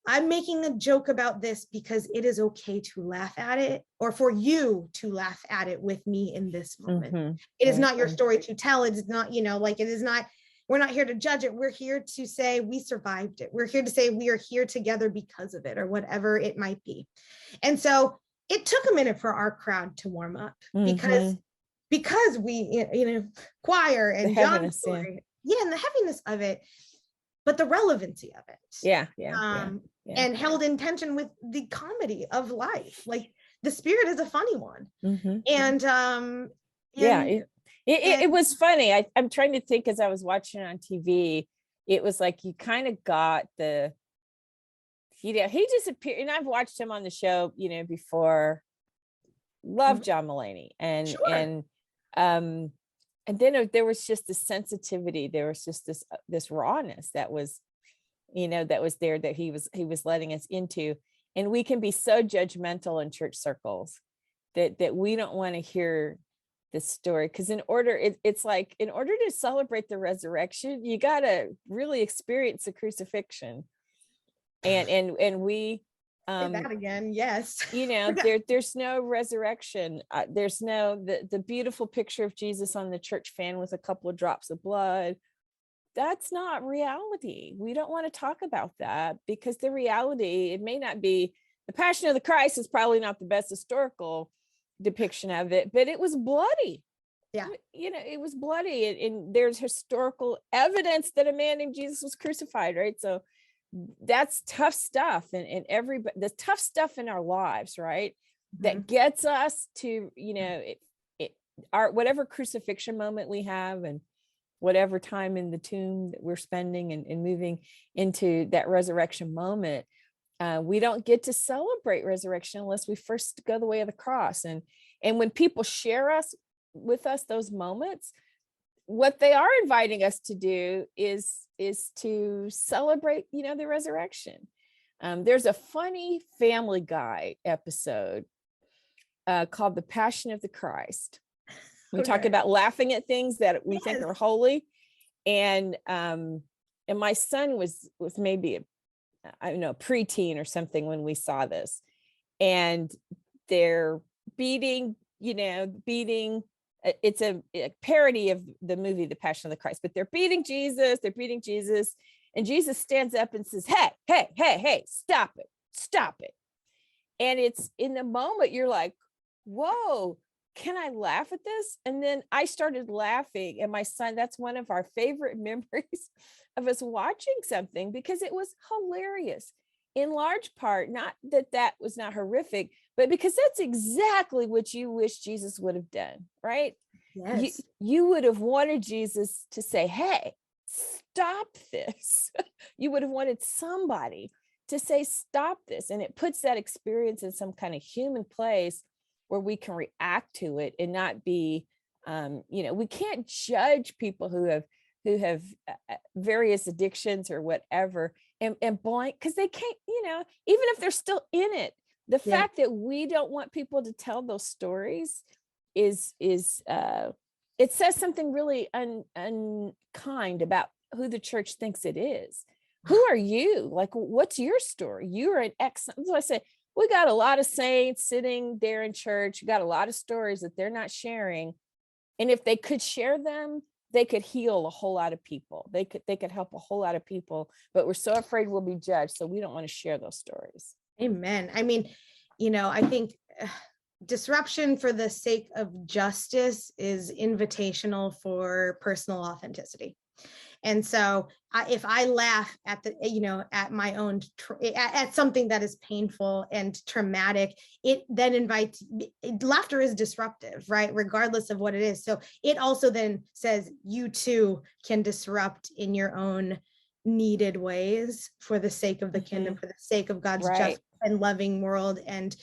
I'm making a joke about this because it is okay to laugh at it, or for you to laugh at it with me in this moment. It is not your story to tell. It is not, it is not, we're not here to judge it. We're here to say we survived it. We're here to say we are here together because of it, or whatever it might be. And so it took a minute for our crowd to warm up because we, choir and John's story, and the heaviness of it, but the relevancy of it. And held in tension with the comedy of life. Like, the spirit is a funny one. And it was funny. I'm trying to think, as I was watching it on TV, it was like you kind of got the, he disappeared. And I've watched him on the show, before. Love John Mulaney. And then there was just this sensitivity. There was just this rawness that was, that was there, that he was letting us into. And we can be so judgmental in church circles that we don't want to hear this story, because it's like, in order to celebrate the resurrection, you got to really experience the crucifixion. And we say that again, yes. There's no resurrection. There's no the beautiful picture of Jesus on the church fan with a couple of drops of blood. That's not reality. We don't want to talk about that, because the reality, it may not be, the Passion of the Christ is probably not the best historical depiction of it, but it was bloody. It was bloody, and there's historical evidence that a man named Jesus was crucified, right? So that's tough stuff, and the tough stuff in our lives, right? That gets us to, our whatever crucifixion moment we have, and whatever time in the tomb that we're spending, and moving into that resurrection moment. We don't get to celebrate resurrection unless we first go the way of the cross. And when people share with us those moments, what they are inviting us to do is to celebrate, the resurrection. There's a funny Family Guy episode called The Passion of the Christ. We talk about laughing at things that we think are holy. And my son was maybe preteen or something when we saw this, and they're beating, it's a parody of the movie, The Passion of the Christ, but they're beating Jesus. And Jesus stands up and says, hey, stop it. And it's in the moment you're like, whoa, can I laugh at this? And then I started laughing, and my son, that's one of our favorite memories of us watching something, because it was hilarious, in large part, not that was not horrific, but because that's exactly what you wish Jesus would have done, right? Yes. You would have wanted Jesus to say, hey, stop this. You would have wanted somebody to say, stop this. And it puts that experience in some kind of human place where we can react to it and not be, we can't judge people who have various addictions or whatever and blind, because they can't, even if they're still in it, the fact that we don't want people to tell those stories is it says something really unkind about who the church thinks it is. Who are you? Like, what's your story? You're an excellent. So I said, we got a lot of saints sitting there in church. We got a lot of stories that they're not sharing. And if they could share them, they could heal a whole lot of people. They could help a whole lot of people, but we're so afraid we'll be judged. So we don't want to share those stories. Amen. I mean, I think disruption for the sake of justice is invitational for personal authenticity. And so if I laugh at at my own, at something that is painful and traumatic, it then invites, laughter is disruptive, right? Regardless of what it is. So it also then says you too can disrupt in your own needed ways for the sake of the kingdom, for the sake of God's just and loving world. And,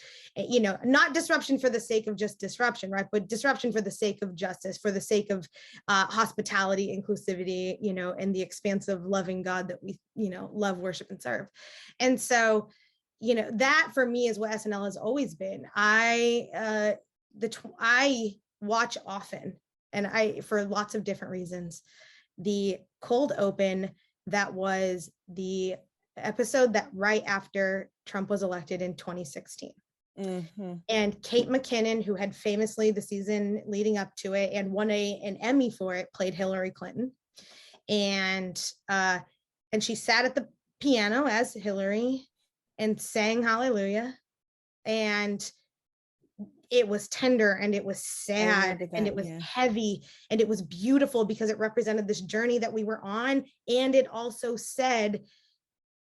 not disruption for the sake of just disruption, right? But disruption for the sake of justice, for the sake of hospitality, inclusivity, and the expansive loving God that we, love, worship, and serve. And so, that for me is what SNL has always been. I watch often, and for lots of different reasons. The cold open, that was the episode that right after Trump was elected in 2016. And Kate McKinnon, who had famously the season leading up to it and won an Emmy for it, played Hillary Clinton. And she sat at the piano as Hillary and sang Hallelujah. And it was tender, and it was sad, and it was heavy, and it was beautiful because it represented this journey that we were on. And it also said,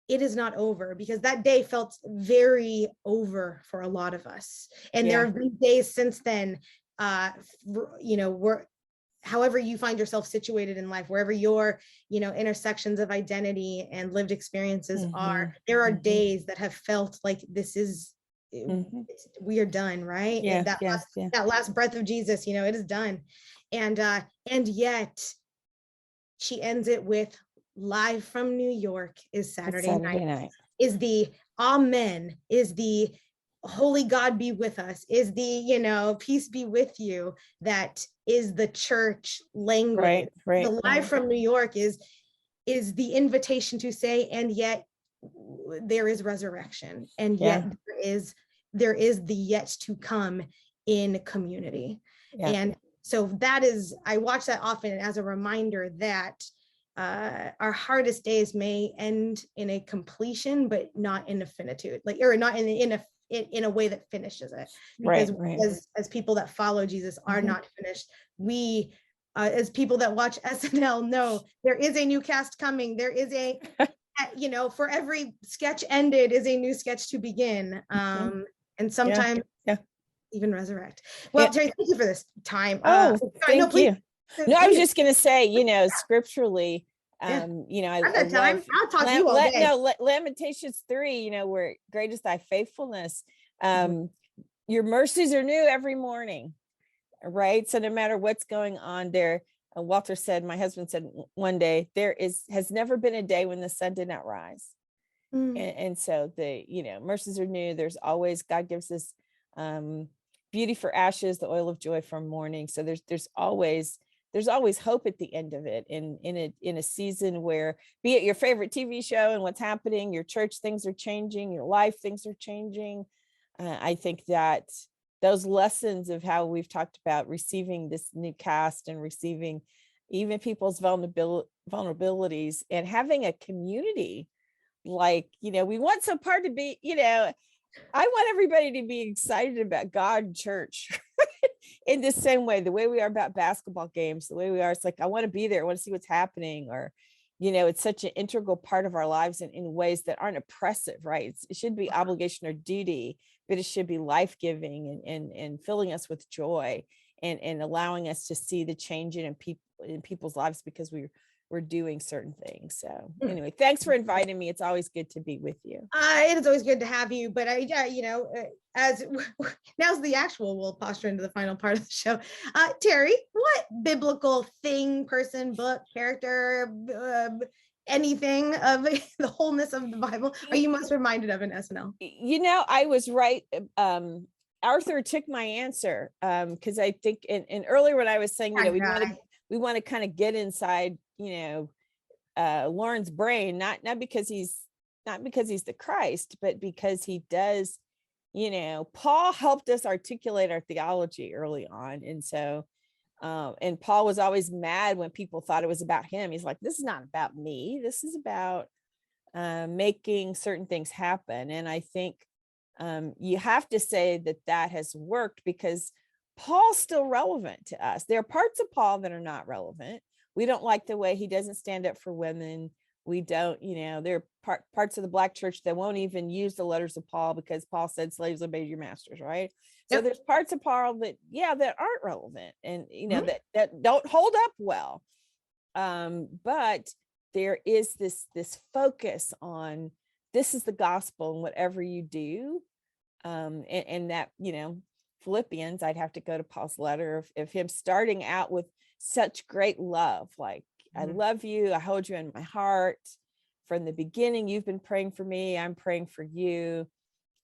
it is not over, because that day felt very over for a lot of us. And there have been days since then, however you find yourself situated in life, wherever your, intersections of identity and lived experiences are, there are days that have felt like this is, we are done, right? That last breath of Jesus, it is done. And yet she ends it with, live from New York is Saturday night. Is the amen, is the holy God be with us, is the, peace be with you, that is the church language. Right. The live from New York is the invitation to say, and yet there is resurrection, and yet there is the yet to come in community. And so that is, I watch that often as a reminder that our hardest days may end in a completion, but not in a finitude, or not in a way that finishes it. Because as people that follow Jesus are not finished. We, as people that watch SNL, know there is a new cast coming. There is a, for every sketch ended is a new sketch to begin. And sometimes even resurrect. Well, Terri, thank you for this time. Thank you. No, I was just going to say, scripturally, I love time. I'll talk to you all day. Lamentations 3, where great is thy faithfulness. Your mercies are new every morning, right? So no matter what's going on there, Walter said, my husband said one day, has never been a day when the sun did not rise. And so the, mercies are new. There's always, God gives us beauty for ashes, the oil of joy for mourning. So there's always hope at the end of it, in a season where, be it your favorite TV show and what's happening, your church, things are changing, your life, things are changing. I think that those lessons of how we've talked about receiving this new cast and receiving even people's vulnerabilities and having a community, we want some part to be, I want everybody to be excited about God and church in the same way, the way we are about basketball games, the way we are, it's like, I want to be there. I want to see what's happening, or, it's such an integral part of our lives in ways that aren't oppressive, right? It should be obligation or duty, but it should be life-giving and filling us with joy and allowing us to see the change in people's lives because we're doing certain things. So anyway, thanks for inviting me. It's always good to be with you. It is always good to have you, but as now's the actual, we'll posture into the final part of the show. Terri, what biblical thing, person, book, character, anything of the wholeness of the Bible are you most reminded of in SNL? I was right. Arthur took my answer because I think and earlier when I was saying, we want to kind of get inside, Lorne's brain, not because he's the Christ, but because he does, Paul helped us articulate our theology early on. And so, and Paul was always mad when people thought it was about him. He's like, this is not about me. This is about making certain things happen. And I think you have to say that has worked because Paul's still relevant to us. There are parts of Paul that are not relevant. We don't like the way he doesn't stand up for women. We don't, there are parts of the Black church that won't even use the letters of Paul because Paul said slaves obey your masters, right? So there's parts of Paul that aren't relevant and, that don't hold up well. But there is this focus on this is the gospel and whatever you do. And that, Philippians, I'd have to go to Paul's letter of him starting out with such great love. Like, I love you. I hold you in my heart. From the beginning, you've been praying for me. I'm praying for you.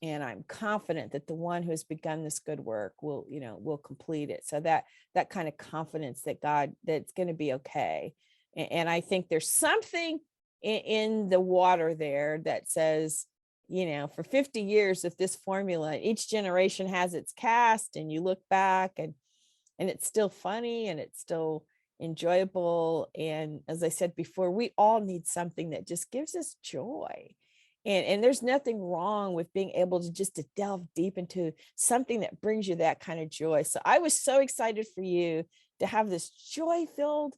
And I'm confident that the one who has begun this good work will complete it. So that kind of confidence that that's going to be okay. And I think there's something in the water there that says, for 50 years of this formula, each generation has its cast, and you look back and it's still funny and it's still enjoyable. And as I said before, we all need something that just gives us joy. And there's nothing wrong with being able to delve deep into something that brings you that kind of joy. So I was so excited for you to have this joy-filled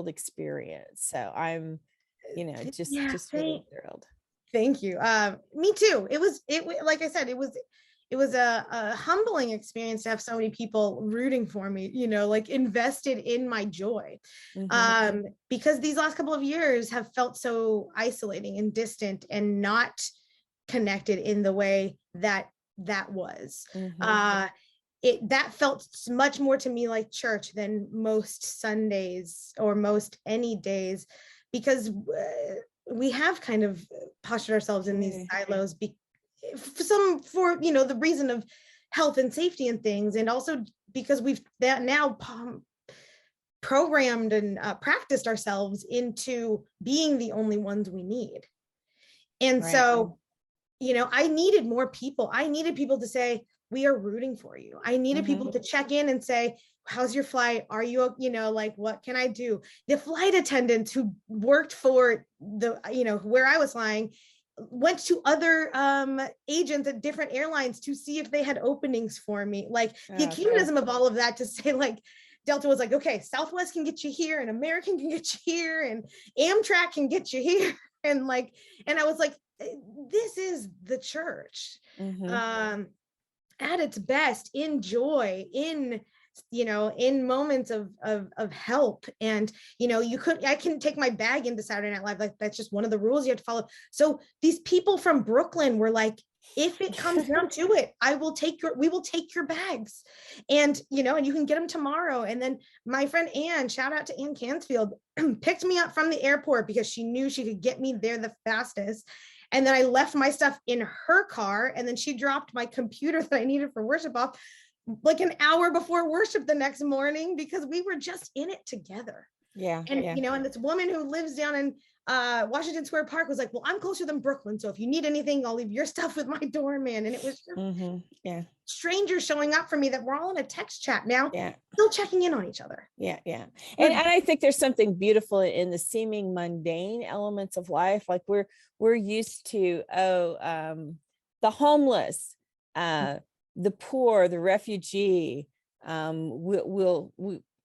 experience. So I'm, just really thrilled. Thank you. Me too. Like I said, it was a humbling experience to have so many people rooting for me, like invested in my joy. Because these last couple of years have felt so isolating and distant and not connected in the way that was. That felt much more to me like church than most Sundays or most any days, because we have kind of postured ourselves in these silos for the reason of health and safety and things, and also because we've now programmed and practiced ourselves into being the only ones we need. And so, I needed more people. I needed people to say, we are rooting for you. I needed people to check in and say, how's your flight? Are you, what can I do? The flight attendants who worked for where I was flying went to other agents at different airlines to see if they had openings for me. Like the acutism of all of that to say, like, Delta was like, okay, Southwest can get you here, and American can get you here, and Amtrak can get you here. And I was like, this is the church at its best, in joy, in moments of help. And I couldn't take my bag into Saturday Night Live. Like, that's just one of the rules you have to follow. So these people from Brooklyn were like, if it comes down to it, we will take your bags, and and you can get them tomorrow. And then my friend Ann, shout out to Ann Cansfield, picked me up from the airport because she knew she could get me there the fastest. And then I left my stuff in her car, and then she dropped my computer that I needed for worship off like an hour before worship the next morning, because we were just in it together. And and this woman who lives down in Washington Square Park was like, well, I'm closer than Brooklyn, so if you need anything, I'll leave your stuff with my doorman. And it was just strangers showing up for me that we're all in a text chat now, still checking in on each other. And I think there's something beautiful in the seeming mundane elements of life. Like we're used to the homeless, the poor, the refugee.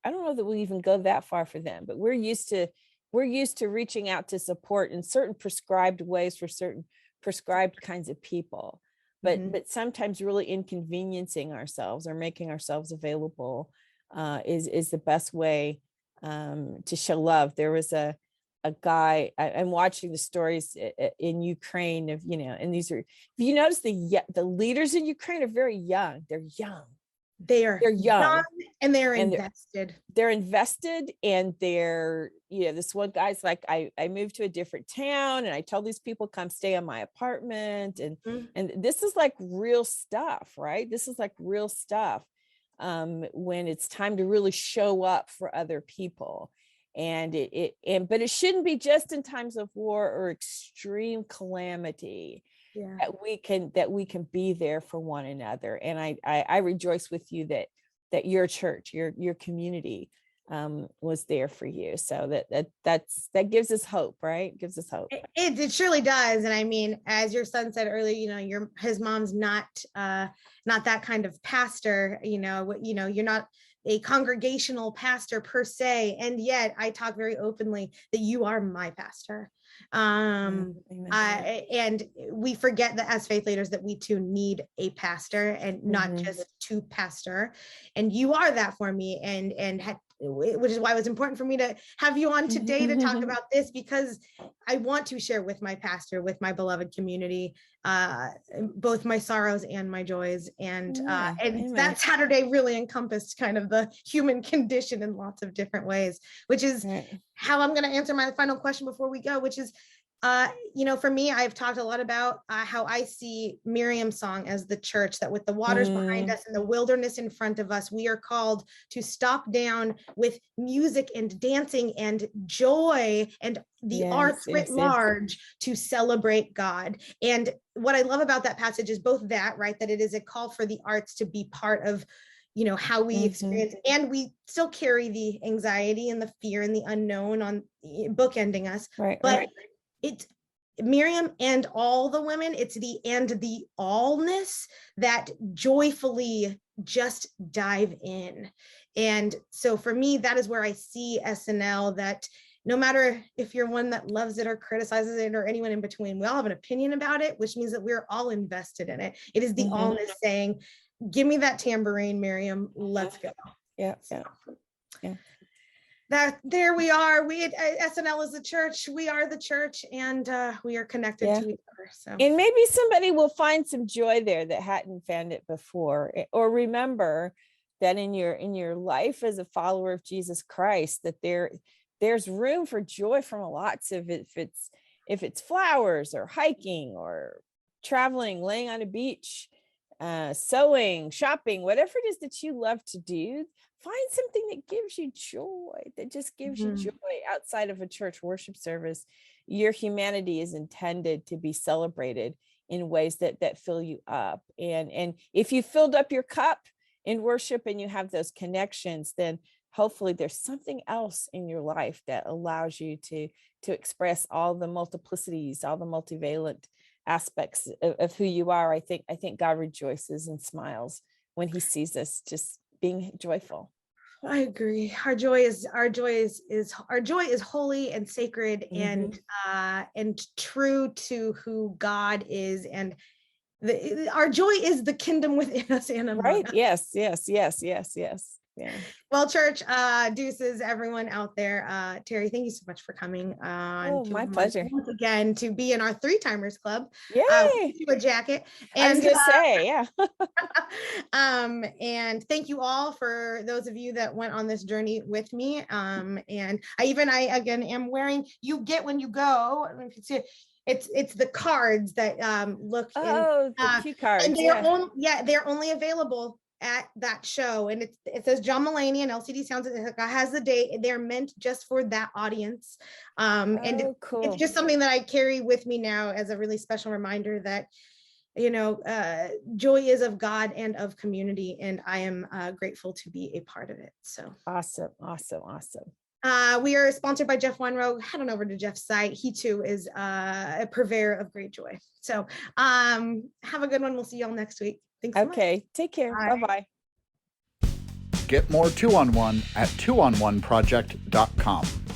I don't know that we'll even go that far for them, but we're used to reaching out to support in certain prescribed ways for certain prescribed kinds of people, but sometimes really inconveniencing ourselves or making ourselves available is the best way to show love. There was a guy, I'm watching the stories in Ukraine of, and these are, if you notice the leaders in Ukraine are very young. They're young. They're young and they're invested. They're invested, and they're, this one guy's like, I moved to a different town, and I told these people, come stay in my apartment. And this is like real stuff, right? This is like real stuff when it's time to really show up for other people. And but it shouldn't be just in times of war or extreme calamity. That we can be there for one another. And I rejoice with you that your church, your community was there for you. So that gives us hope, right? Gives us hope. It surely does. And I mean, as your son said earlier, his mom's not that kind of pastor, you're not a congregational pastor per se. And yet I talk very openly that you are my pastor. And we forget that as faith leaders that we too need a pastor, and not just to pastor. And you are that for me, which is why it was important for me to have you on today to talk about this, because I want to share with my pastor, with my beloved community, both my sorrows and my joys. And that Saturday really encompassed kind of the human condition in lots of different ways, which is how I'm going to answer my final question before we go, which is, For me, I've talked a lot about how I see Miriam's song as the church, that with the waters behind us and the wilderness in front of us, we are called to stop down with music and dancing and joy and the arts writ large to celebrate God. And what I love about that passage is both that, right, that it is a call for the arts to be part of how we experience, and we still carry the anxiety and the fear and the unknown on bookending us. But it's Miriam and all the women, it's the allness that joyfully just dive in. And so for me, that is where I see SNL, that no matter if you're one that loves it or criticizes it or anyone in between, we all have an opinion about it, which means that we're all invested in it. It is the allness saying, give me that tambourine, Miriam, let's go. Yeah. That there we are. SNL is the church. We are the church, and we are connected to each other. So, and maybe somebody will find some joy there that hadn't found it before, or remember that in your life as a follower of Jesus Christ, that there's room for joy from lots of it. If it's flowers or hiking or traveling, laying on a beach, sewing, shopping, whatever it is that you love to do, find something that gives you joy, that just gives you joy outside of a church worship service. Your humanity is intended to be celebrated in ways that fill you up. And if you filled up your cup in worship and you have those connections, then hopefully there's something else in your life that allows you to express all the multiplicities, all the multivalent aspects of who you are. I think God rejoices and smiles when he sees us just being joyful. I agree. Our joy is holy and sacred and true to who God is, and our joy is the kingdom within us and among us. Yes. Yeah. Well, church, deuces, everyone out there. Terri, thank you so much for coming. My pleasure. Once again, to be in our 3-timers club. Yay! A jacket. And, I was gonna say, yeah. And thank you all for those of you that went on this journey with me. And I again am wearing. You get when you go. I don't know if you see it. It's the cards that look. The cue cards. And they're only available at that show, and it says John Mulaney and LCD Sounds. It has the date. They're meant just for that audience, and cool. It's just something that I carry with me now as a really special reminder that joy is of God and of community, and I am grateful to be a part of it. So awesome. We are sponsored by Jeff Weinrow. Head on over to Jeff's site. He too is a purveyor of great joy. So have a good one. We'll see y'all next week. Thanks so much. Take care. Bye-bye. Get more 2-on-1 at 2on1project.com.